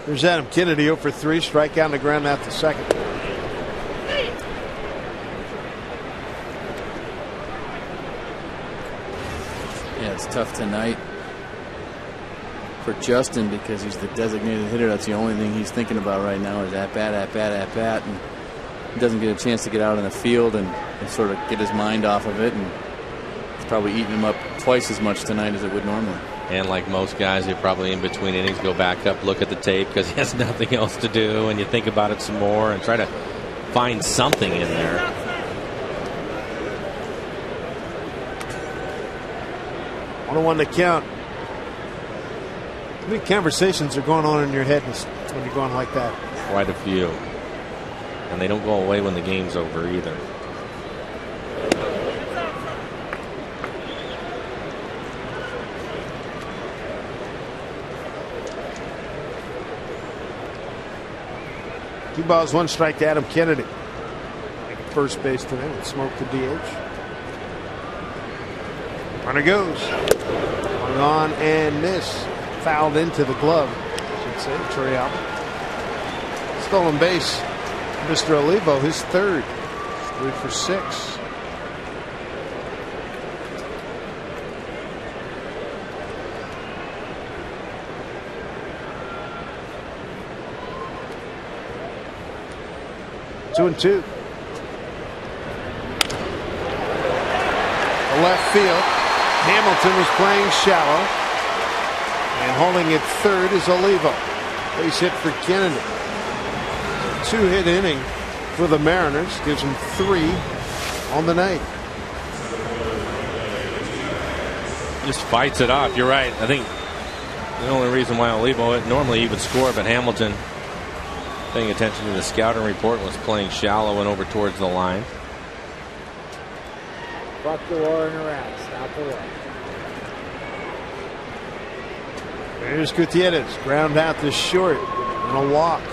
There's Adam Kennedy, 0 for 3, strikeout on the ground out to second. Yeah, it's tough tonight for Justin because he's the designated hitter. That's the only thing he's thinking about right now is at bat, and he doesn't get a chance to get out in the field and sort of get his mind off of it. And it's probably eating him up twice as much tonight as it would normally. And like most guys, you probably in between innings go back up, look at the tape because he has nothing else to do, and you think about it some more and try to find something in there. 1-1 to count. How many conversations are going on in your head when you're going like that? Quite a few. And they don't go away when the game's over either. Two balls, one strike to Adam Kennedy. First base today with Smoke to DH. Runner goes. Swung on and miss. Fouled into the glove. I should say, Torrealba. Stolen base. Mr. Olivo, his third. 3 for 6. Two and two. The left field. Hamilton was playing shallow. And holding it third is Olivo. Base hit for Kennedy. Two-hit inning for the Mariners. Gives them 3 on the night. Just fights it off. You're right. I think the only reason why Olivo, normally he would score, but Hamilton, paying attention to the scouting report, was playing shallow and over towards the line. Fuck the war and around. Stop the war. Here's Gutierrez. Ground out to short. And a walk. To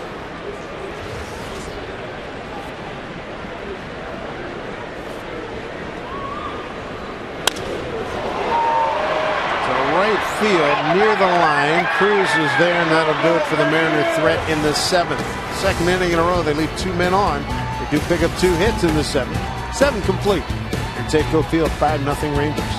right field near the line. Cruz is there, and that'll do it for the Mariner threat in the 7th. Second inning in a row. They leave 2 men on. They do pick up 2 hits in the 7th. 7 complete. And Safeco Field 5-0 Rangers.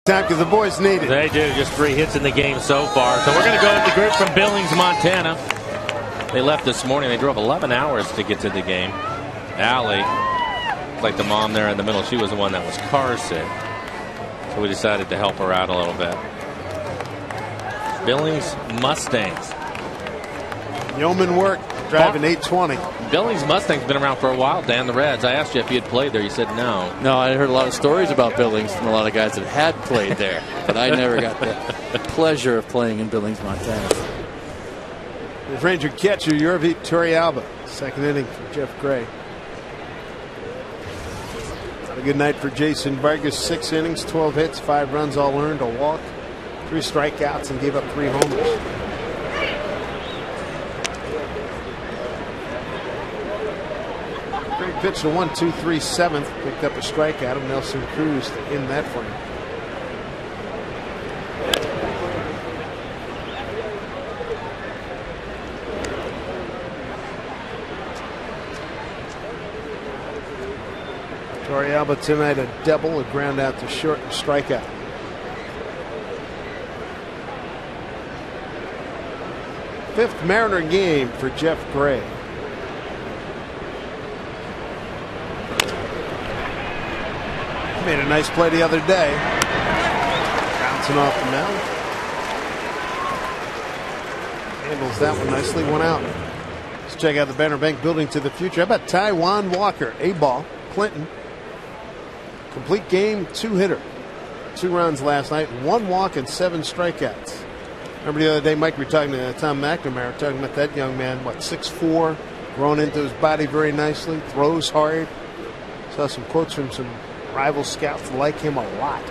Time because the boys need it. They do. Just 3 hits in the game so far. So we're going to go with the group from Billings, Montana. They left this morning. They drove 11 hours to get to the game. Allie, like the mom there in the middle, she was the one that was car sick. So we decided to help her out a little bit. Billings Mustangs. Yeoman work, driving 820. Billings Mustang's been around for a while, Dan. The Reds. I asked you if you had played there. You said no. No, I heard a lot of stories about Billings from a lot of guys that had played there, but I never got the pleasure of playing in Billings, Montana. There's Ranger catcher Yorvi Torrealba. Second inning for Jeff Gray. A good night for Jason Vargas. 6 innings, 12 hits, 5 runs all earned, a walk, 3 strikeouts, and gave up 3 homers. pitched a 1-2-3 seventh, picked up a strikeout of Nelson Cruz to end that frame. Torrealba tonight a double, a ground out to short, and strikeout. Fifth Mariner game for Jeff Gray. Made a nice play the other day. Bouncing off the mound. Handles that one nicely, one out. Let's check out the Banner Bank building to the future. How about Taijuan Walker? A-ball, Clinton. Complete game, 2-hitter. 2 runs last night, 1 walk and 7 strikeouts. Remember the other day, Mike, we were talking to Tom McNamara, talking about that young man, 6'4", grown into his body very nicely, throws hard. Saw some quotes from some rival scouts like him a lot.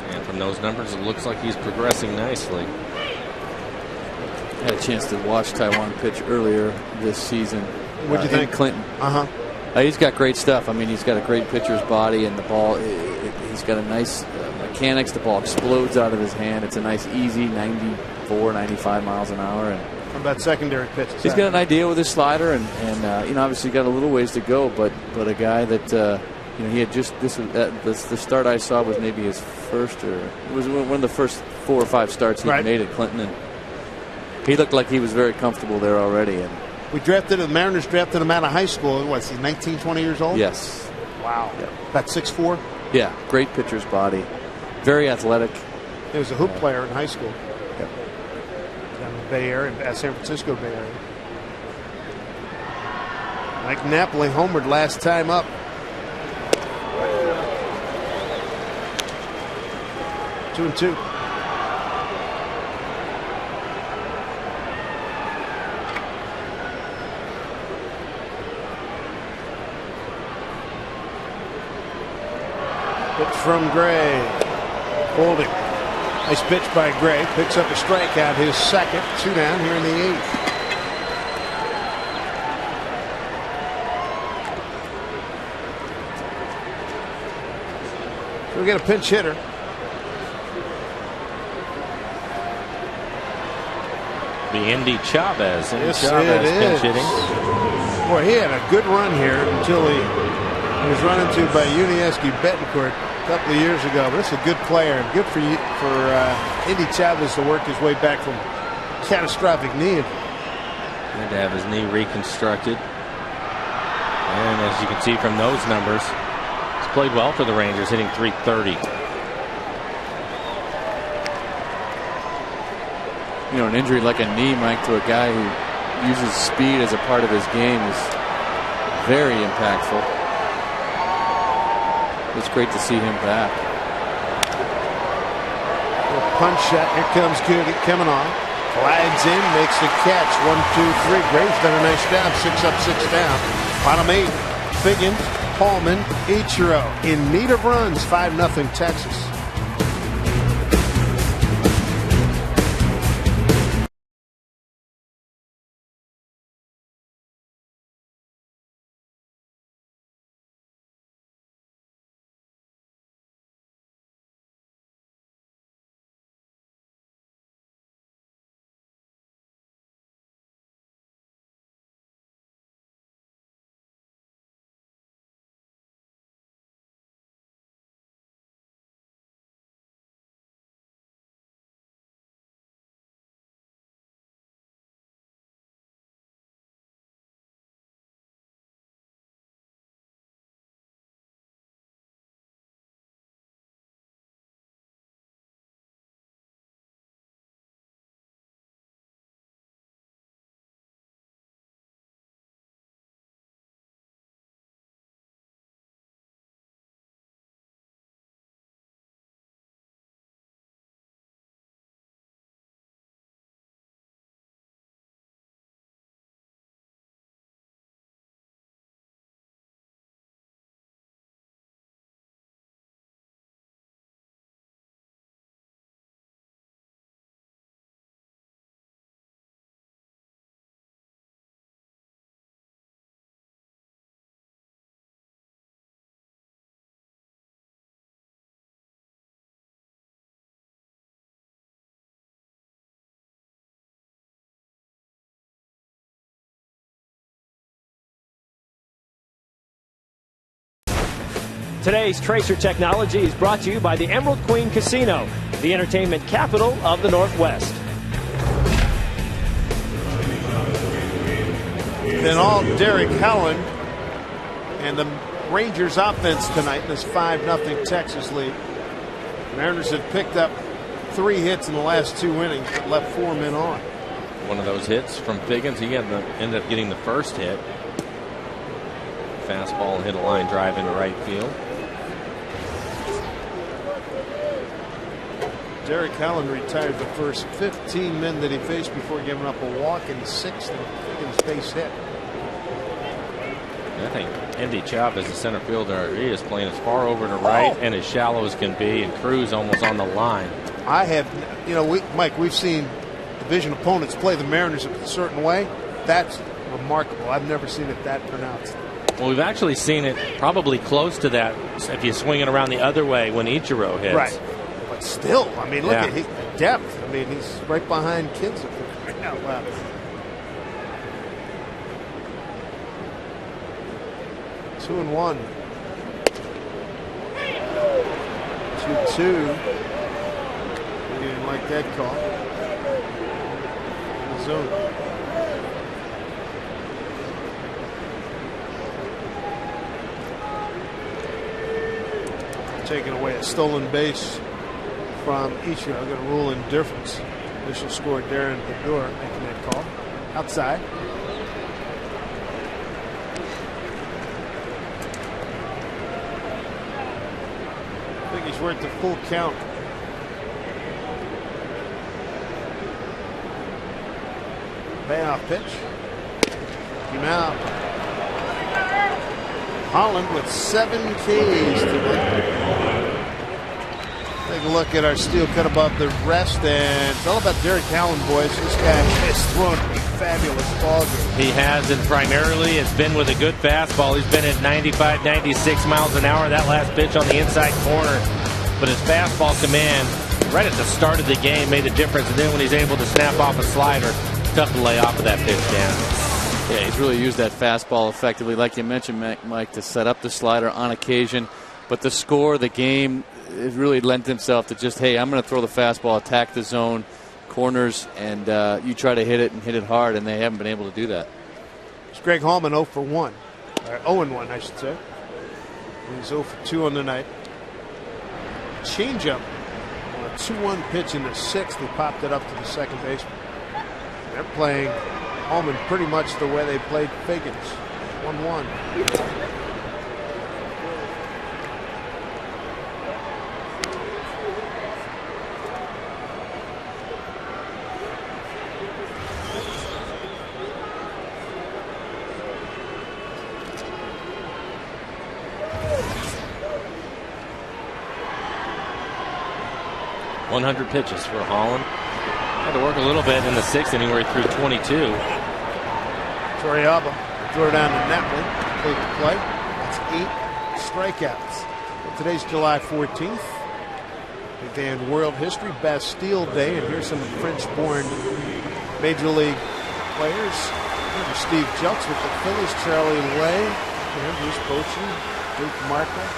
And from those numbers, it looks like he's progressing nicely. I had a chance to watch Taijuan pitch earlier this season. What'd you think? Clinton. He's got great stuff. I mean, he's got a great pitcher's body, and the ball, he's got a nice mechanics. The ball explodes out of his hand. It's a nice, easy 94, 95 miles an hour. And how about secondary pitches? He's got an idea with his slider, and obviously got a little ways to go, but a guy that he had just the start I saw was maybe his first, or it was one of the first 4 or 5 starts he made at Clinton, and he looked like he was very comfortable there already. And the Mariners drafted him out of high school. What's he, 19, 20 years old? Yes. Wow. Yep. About 6'4"? Yeah, great pitcher's body. Very athletic. He was a hoop player in high school. Yep. Down in the Bay Area, San Francisco Bay Area. Mike Napoli homered last time up. Two and two. Pitch from Gray. Holding. Nice pitch by Gray. Picks up a strikeout, his second. 2 down here in the 8th. So we get a pinch hitter. The Indy Chavez. Yes, Chavez it pinch is. hitting. Boy, he had a good run here until he was run into by Unieski Betancourt a couple of years ago. But it's a good player, and good for Indy Chavez to work his way back from catastrophic knee injury. Had to have his knee reconstructed. And as you can see from those numbers, he's played well for the Rangers, hitting .330. An injury like a knee, Mike, to a guy who uses speed as a part of his game is very impactful. It's great to see him back. Punch shot. Here comes Coogie coming on. Glides in, makes the catch. 1, 2, 3. Gray's done a nice job. 6 up, 6 down. Bottom 8. Figgins, Paulman, Ichiro in need of runs. 5-0 Texas. Today's Tracer Technology is brought to you by the Emerald Queen Casino, the entertainment capital of the Northwest. Then all Derek Howland and the Rangers offense tonight in this 5-0 Texas lead. Mariners have picked up 3 hits in the last 2 innings, but left 4 men on. One of those hits from Figgins. He ended up getting the first hit. Fastball and hit a line drive into right field. Derek Howland retired the first 15 men that he faced before giving up a walk in the 6th and Figgins base hit. I think Andy Chubb as a center fielder, he is playing as far over to right and as shallow as can be, and Cruz almost on the line. I have, Mike, we've seen division opponents play the Mariners a certain way. That's remarkable. I've never seen it that pronounced. Well, we've actually seen it probably close to that if you swing it around the other way when Ichiro hits. Right. But still, I mean, look at the depth. I mean, he's right behind kids right now. 2-1. 2-2. He didn't like that call. In the zone. Taking away a stolen base from Ichiro. Going to rule indifference. Initial score, Darren Bedore making that call. Outside. I think he's worth the full count. Payoff pitch. Came out. Holland with 7 Ks tonight. Take a look at our steal cut above the rest, and it's all about Derek Howland, boys. This guy has thrown a fabulous ball game. He has, and primarily it's been with a good fastball. He's been at 95, 96 miles an hour. That last pitch on the inside corner, but his fastball command right at the start of the game made a difference. And then when he's able to snap off a slider, it's tough to lay off of that pitch down. Yeah, he's really used that fastball effectively, like you mentioned, Mike, to set up the slider on occasion. But the score, the game, it really lent himself to just, hey, I'm going to throw the fastball, attack the zone, corners, and you try to hit it and hit it hard, and they haven't been able to do that. It's Greg Hallman 0 for 1. Or 0-1, I should say. He's 0 for 2 on the night. Changeup on a 2-1 pitch in the 6th. He popped it up to the second baseman. They're playing Hallman pretty much the way they played Figgins. 1-1. .100 pitches for Holland. Had to work a little bit in the 6th inning where he threw 22. Torrealba threw it down to Nepley. Played the play. That's 8 strikeouts. Well, today's July 14th. Big day in world history, Bastille Day, and here's some French-born Major League players. Remember Steve Jelks with the Phillies, Charlie Lay, Bruce Bochy, Luke Markle,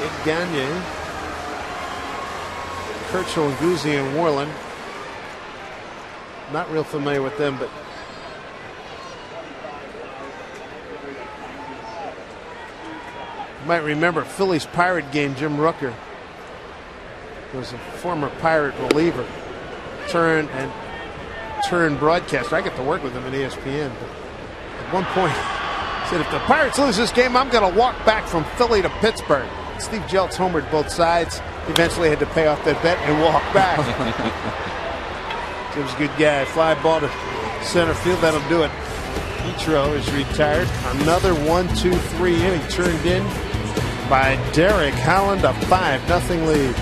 Ed Gagne, Churchill, Guzzi, and Worland. Not real familiar with them, but you might remember Phillies Pirate game. Jim Rooker was a former Pirate reliever, turned broadcaster. I got to work with him at ESPN. But at one point, he said, if the Pirates lose this game, I'm going to walk back from Philly to Pittsburgh. Steve Jelks homered both sides. Eventually had to pay off that bet and walk back. Jim's a good guy. Fly ball to center field. That'll do it. Ichiro is retired. Another 1-2-3 inning turned in by Derek Howland, a 5-0 lead.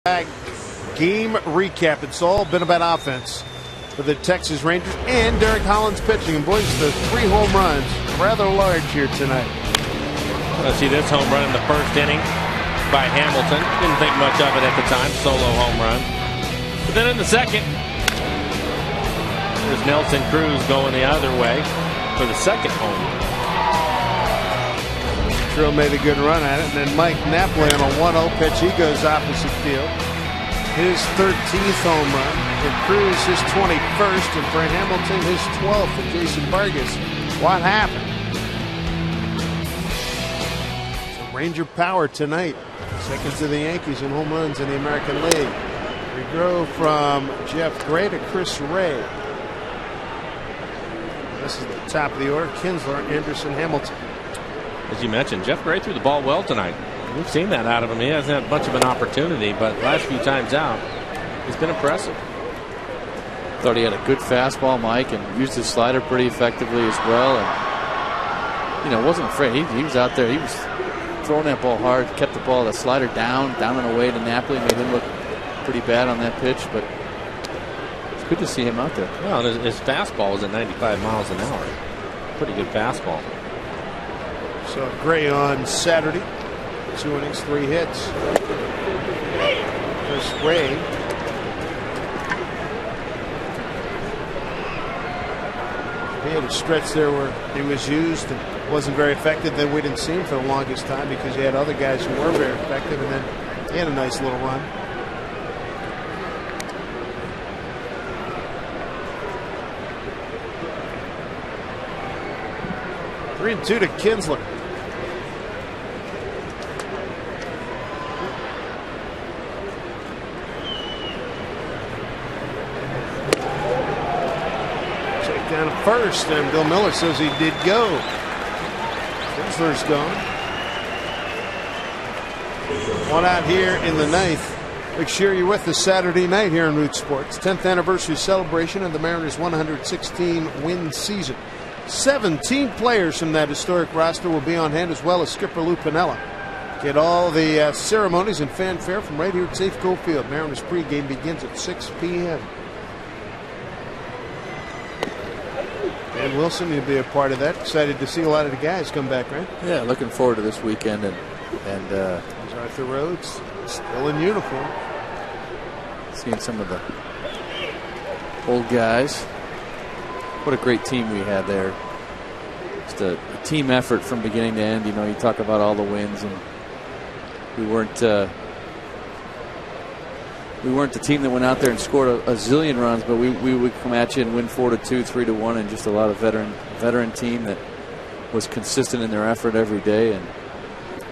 Game recap. It's all been about offense for the Texas Rangers and Derek Holland's pitching. And boys, the 3 home runs rather large here tonight. Let's see this home run in the first inning by Hamilton. Didn't think much of it at the time. Solo home run. But then in the second, there's Nelson Cruz going the other way for the second home run. Trill made a good run at it, and then Mike Napoli on a 1-0 pitch. He goes opposite field. His 13th home run. And Cruz his 21st, and for Hamilton his 12th. And Jason Vargas, what happened? So Ranger power tonight. Second to the Yankees in home runs in the American League. We grow from Jeff Gray to Chris Ray. This is the top of the order. Kinsler, Anderson, Hamilton. As you mentioned, Jeff Gray threw the ball well tonight. We've seen that out of him. He hasn't had much of an opportunity, but last few times out, he's been impressive. Thought he had a good fastball, Mike, and used his slider pretty effectively as well. And wasn't afraid. He was out there. He was throwing that ball hard, kept the ball, the slider down and away to Napoli, made him look pretty bad on that pitch, but it's good to see him out there. Well, and his fastball was at 95 miles an hour. Pretty good fastball. So Gray on Saturday, 2 innings, 3 hits. Chris Ray. He had a stretch there where he was used and wasn't very effective. Then we didn't see him for the longest time because he had other guys who were very effective, and then he had a nice little run. Three and 2 to Kinsler. Check down at first, and Bill Miller says he did go. Kinsler's gone. One out here in the 9th. Make sure you're with us Saturday night here in Root Sports. 10th anniversary celebration of the Mariners' 116-win season. 17 players from that historic roster will be on hand, as well as skipper Lou Piniella. Get all the ceremonies and fanfare from right here at Safeco Field. Mariners pregame begins at 6 p.m. Dan Wilson, you'll be a part of that. Excited to see a lot of the guys come back, right? Yeah, looking forward to this weekend. And there's Arthur Rhodes, still in uniform. Seeing some of the old guys. What a great team we had there. Just a team effort from beginning to end. You talk about all the wins, and we weren't the team that went out there and scored a zillion runs, but we would come at you and win 4-2, 3-1, and just a lot of veteran team that was consistent in their effort every day and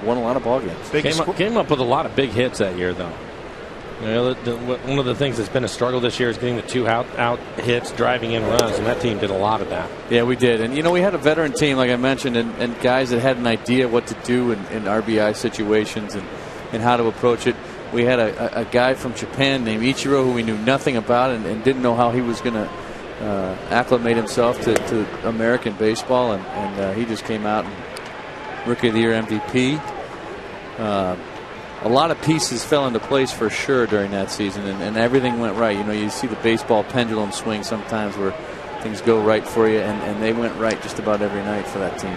won a lot of ball games. Came up with a lot of big hits that year, though. One of the things that's been a struggle this year is getting the 2 out hits, driving in runs, and that team did a lot of that. Yeah, we did. And, we had a veteran team, like I mentioned, and guys that had an idea what to do in RBI situations and how to approach it. We had a guy from Japan named Ichiro who we knew nothing about and didn't know how he was going to acclimate himself to American baseball, and he just came out and Rookie of the Year MVP. A lot of pieces fell into place for sure during that season, and everything went right. You see the baseball pendulum swing sometimes where things go right for you, and they went right just about every night for that team.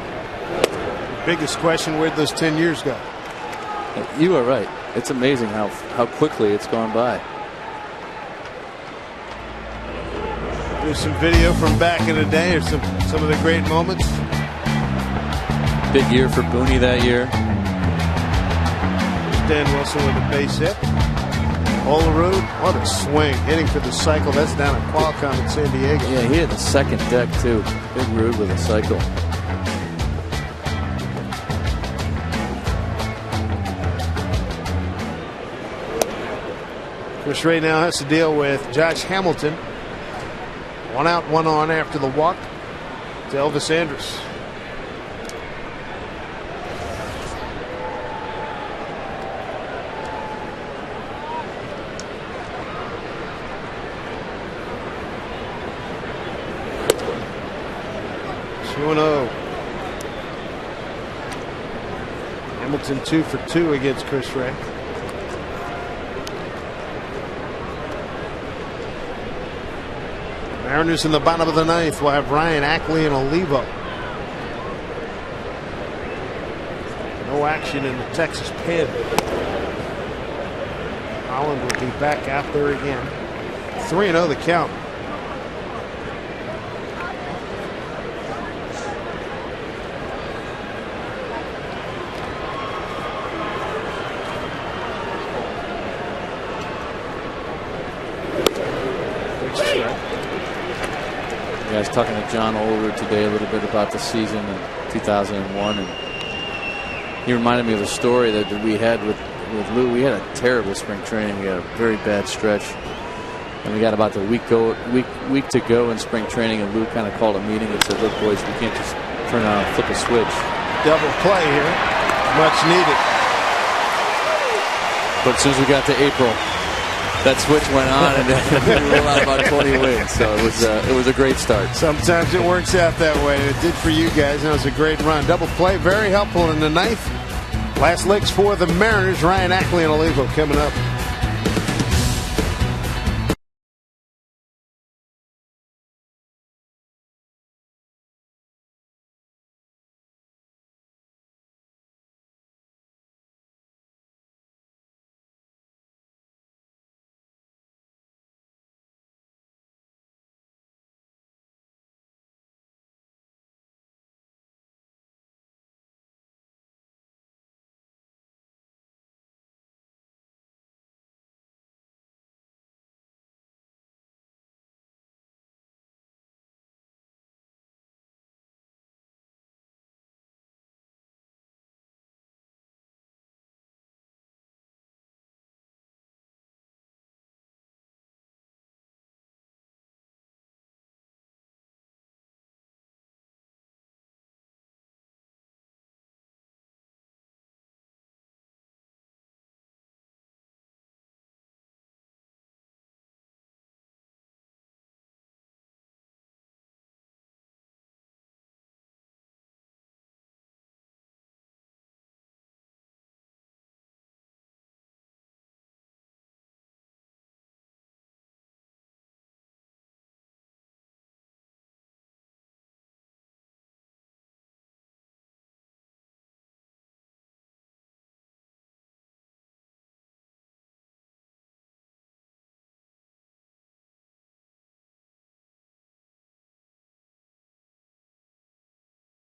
Biggest question, where'd those 10 years go? You are right. It's amazing how quickly it's gone by. There's some video from back in the day, or some of the great moments. Big year for Booney that year. Dan Wilson with a base hit. Olerud, what a swing, hitting for the cycle. That's down at Qualcomm in San Diego. Yeah, he hit the second deck too. Big Rude with a cycle. Chris Ray now has to deal with Josh Hamilton. 1 out, 1 on after the walk to Elvis Andrus. Hamilton 2 for 2 against Chris Ray. Mariners in the bottom of the ninth will have Ryan, Ackley, and Olivo. No action in the Texas pen. Holland will be back out there again. 3-0 the count. I was talking to John Older today a little bit about the season in 2001, and he reminded me of a story that we had with Lou. We had a terrible spring training. We had a very bad stretch, and we got about the week to go in spring training, and Lou kind of called a meeting and said, "Look, boys, we can't just turn on and flip a switch." Double play here, much needed. But as soon as we got to April, that switch went on, and we rolled out about 20 wins. So it was a great start. Sometimes it works out that way. It did for you guys. That was a great run. Double play, very helpful in the ninth. Last licks for the Mariners. Ryan, Ackley, and Olivo coming up.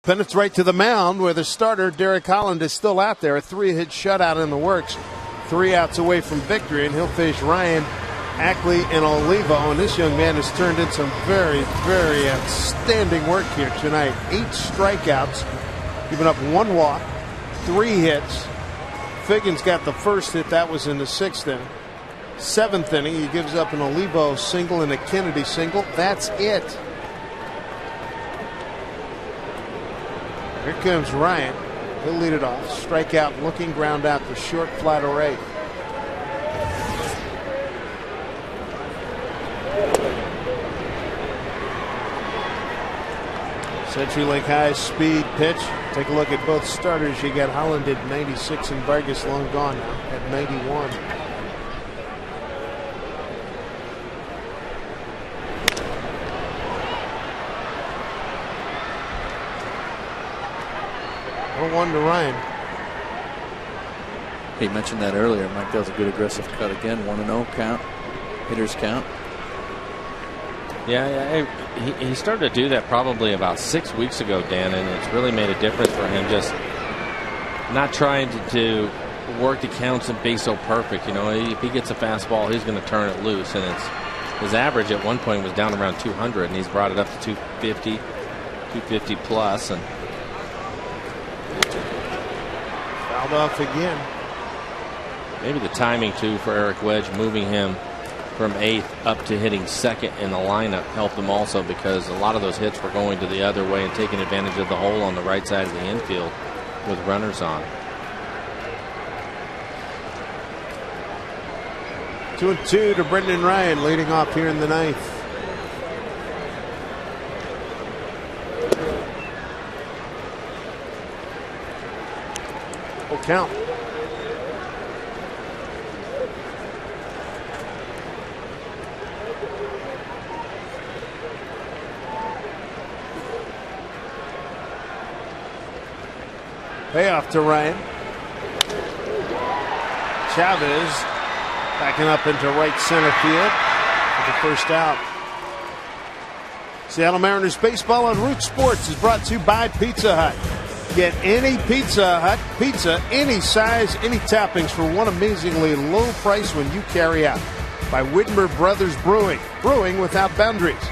Then it's right to the mound where the starter, Derek Holland, is still out there. A 3-hit shutout in the works. 3 outs away from victory, and he'll face Ryan, Ackley, and Olivo. And this young man has turned in some very, very outstanding work here tonight. 8 strikeouts, giving up 1 walk, 3 hits. Figgins got the first hit. That was in the 6th inning. 7th inning, he gives up an Olivo single and a Kennedy single. That's it. Here comes Ryan. He'll lead it off. Strikeout looking, ground out to short, fly to right. CenturyLink high speed pitch. Take a look at both starters. You got Holland at 96 and Vargas long gone now at 91. One to Ryan. He mentioned that earlier. Mike, that was a good aggressive cut again. 1-0 count. Hitters count. Yeah, he started to do that probably about 6 weeks ago, Dan, and it's really made a difference for him. Just not trying to work the counts and be so perfect. You know, if he gets a fastball, he's going to turn it loose, and his average at one point was down around 200, and he's brought it up to 250, 250 plus, and fouled off again. Maybe the timing too for Eric Wedge, moving him from 8th up to hitting 2nd in the lineup helped him also, because a lot of those hits were going to the other way and taking advantage of the hole on the right side of the infield with runners on. 2-2 to Brendan Ryan, leading off here in the 9th. Full count. Payoff to Ryan. Chavez backing up into right center field for the first out. Seattle Mariners baseball on Root Sports is brought to you by Pizza Hut. Get any Pizza Hut pizza, any size, any toppings for one amazingly low price when you carry out. By Widmer Brothers Brewing, brewing without boundaries.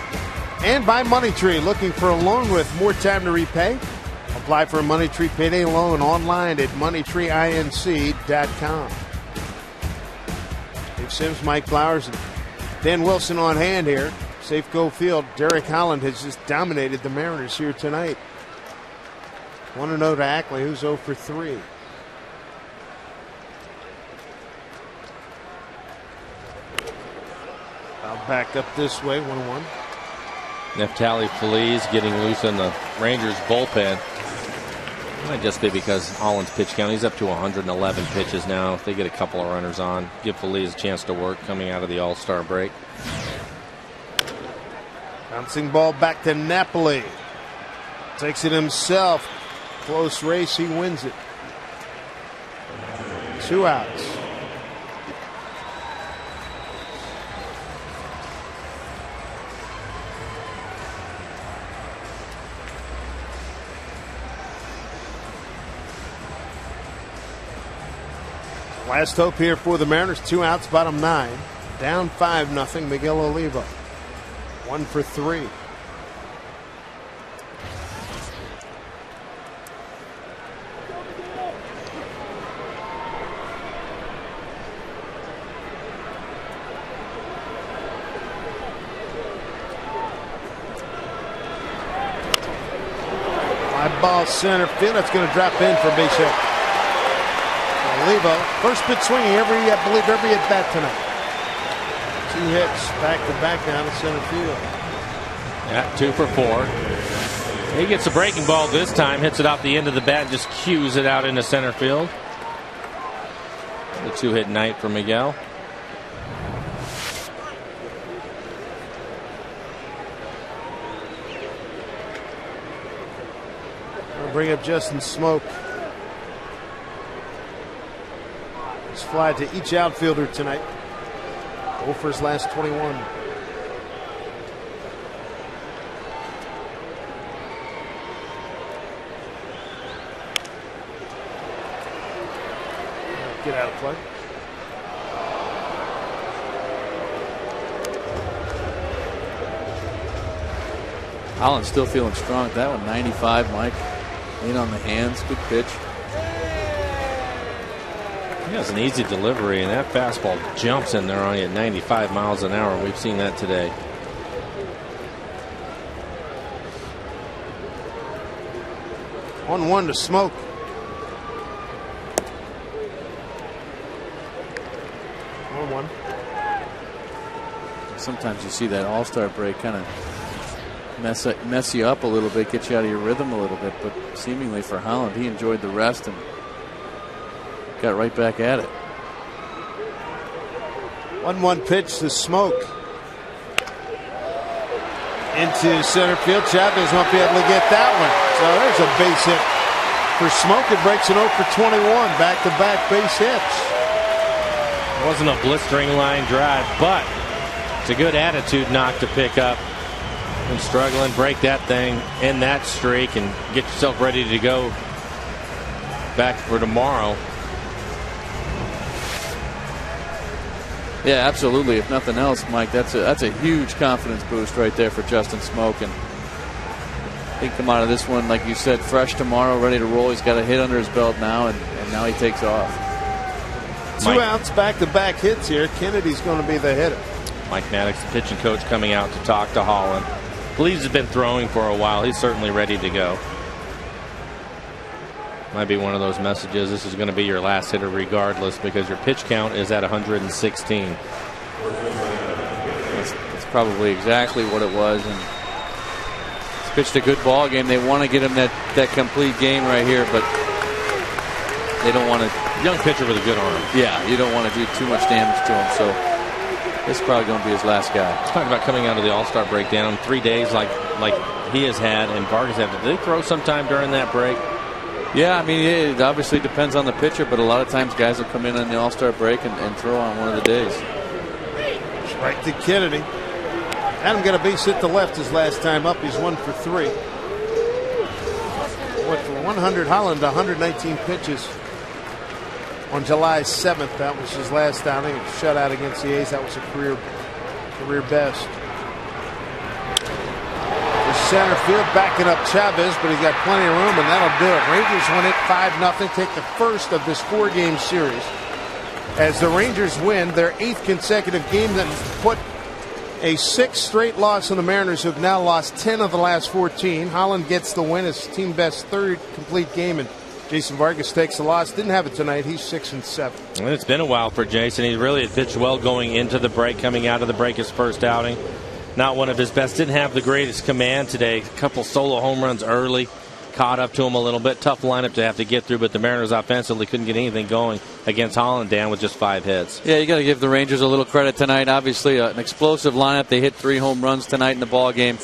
And by Money Tree, looking for a loan with more time to repay? Apply for a Money Tree payday loan online at moneytreeinc.com. Dave Sims, Mike Flowers, and Dan Wilson on hand here. Safeco Field. Derek Holland has just dominated the Mariners here tonight. 1-0 to Ackley, who's 0 for 3. I'll back up this way, 1-1. Neftali Feliz getting loose in the Rangers bullpen. Might just be because Holland's pitch count. He's up to 111 pitches now. If they get a couple of runners on, give Feliz a chance to work coming out of the All-Star break. Bouncing ball back to Napoli. Takes it himself. Close race, he wins it. 2 outs. Last hope here for the Mariners. 2 outs, bottom 9. Down 5-0. Miguel Oliva. 1 for 3. Fly ball center field. That's going to drop in for base hit. Oliva, first pitch swinging I believe every at bat tonight. 2 hits back to back down to center field. Yeah, 2 for 4. He gets a breaking ball this time, hits it off the end of the bat, and just cues it out into center field. The 2-hit night for Miguel. We'll bring up Justin Smoke. He's fly to each outfielder tonight. 0 for his last 21. Get out of play. Holland's still feeling strong. That one, 95, Mike. In on the hands. Good pitch. He has an easy delivery, and that fastball jumps in there on you at 95 miles an hour. We've seen that today. On 1 to Smoke. 1-1. Sometimes you see that all-star break kind of mess you up a little bit, get you out of your rhythm a little bit, but seemingly for Holland, he enjoyed the rest and got right back at it. 1-1 pitch to Smoke. Into center field. Chavez won't be able to get that one. So there's a base hit for Smoke. It breaks an 0 for 21. Back-to-back base hits. It wasn't a blistering line drive, but it's a good attitude knock to pick up. And struggling, break that thing, end that streak, and get yourself ready to go back for tomorrow. Yeah, absolutely. If nothing else, Mike, that's a huge confidence boost right there for Justin Smoke. And he can come out of this one, like you said, fresh tomorrow, ready to roll. He's got a hit under his belt now, and now he takes off. 2 outs, back-to-back hits here. Kennedy's going to be the hitter. Mike Maddox, the pitching coach, coming out to talk to Holland. Believes he's been throwing for a while. He's certainly ready to go. Might be one of those messages. This is going to be your last hitter regardless because your pitch count is at 116. That's probably exactly what it was. And he's pitched a good ball game. They want to get him that complete game right here, but they don't want to. Young pitcher with a good arm. Yeah, you don't want to do too much damage to him. So this is probably going to be his last guy. Let's talk about coming out of the All-Star break down 3 days like he has had and Vargas had. Did they throw sometime during that break? Yeah, I mean, it obviously depends on the pitcher, but a lot of times guys will come in on the All-Star break and throw on one of the days. Right to Kennedy. Adam got a base hit to left his last time up. He's 1 for 3. Went for 100. Holland 119 pitches on July 7th. That was his last outing. A shutout against the A's. That was a career best. The center field backing up Chavez, but he's got plenty of room, and that'll do it. Rangers win it 5-0. Take the first of this 4-game series as the Rangers win their 8th consecutive game that put a 6th straight loss on the Mariners, who have now lost 10 of the last 14. Holland gets the win, his team best 3rd complete game, and Jason Vargas takes the loss. Didn't have it tonight. He's 6-7. And it's been a while for Jason. He really had pitched well going into the break, coming out of the break his first outing. Not one of his best. Didn't have the greatest command today. A couple solo home runs early. Caught up to him a little bit. Tough lineup to have to get through, but the Mariners offensively couldn't get anything going against Holland, Dan, with just 5 hits. Yeah, you got to give the Rangers a little credit tonight. Obviously, an explosive lineup. They hit 3 home runs tonight in the ball game.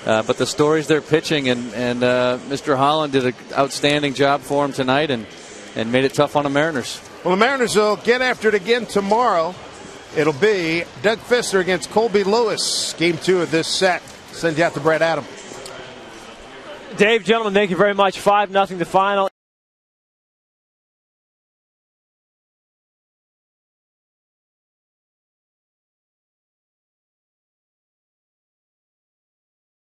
But the story's their pitching, and Mr. Holland did an outstanding job for him tonight and made it tough on the Mariners. Well, the Mariners will get after it again tomorrow. It'll be Doug Fister against Colby Lewis. Game 2 of this set. Send you out to Brett Adam. Dave, gentlemen, thank you very much. 5-0 the final.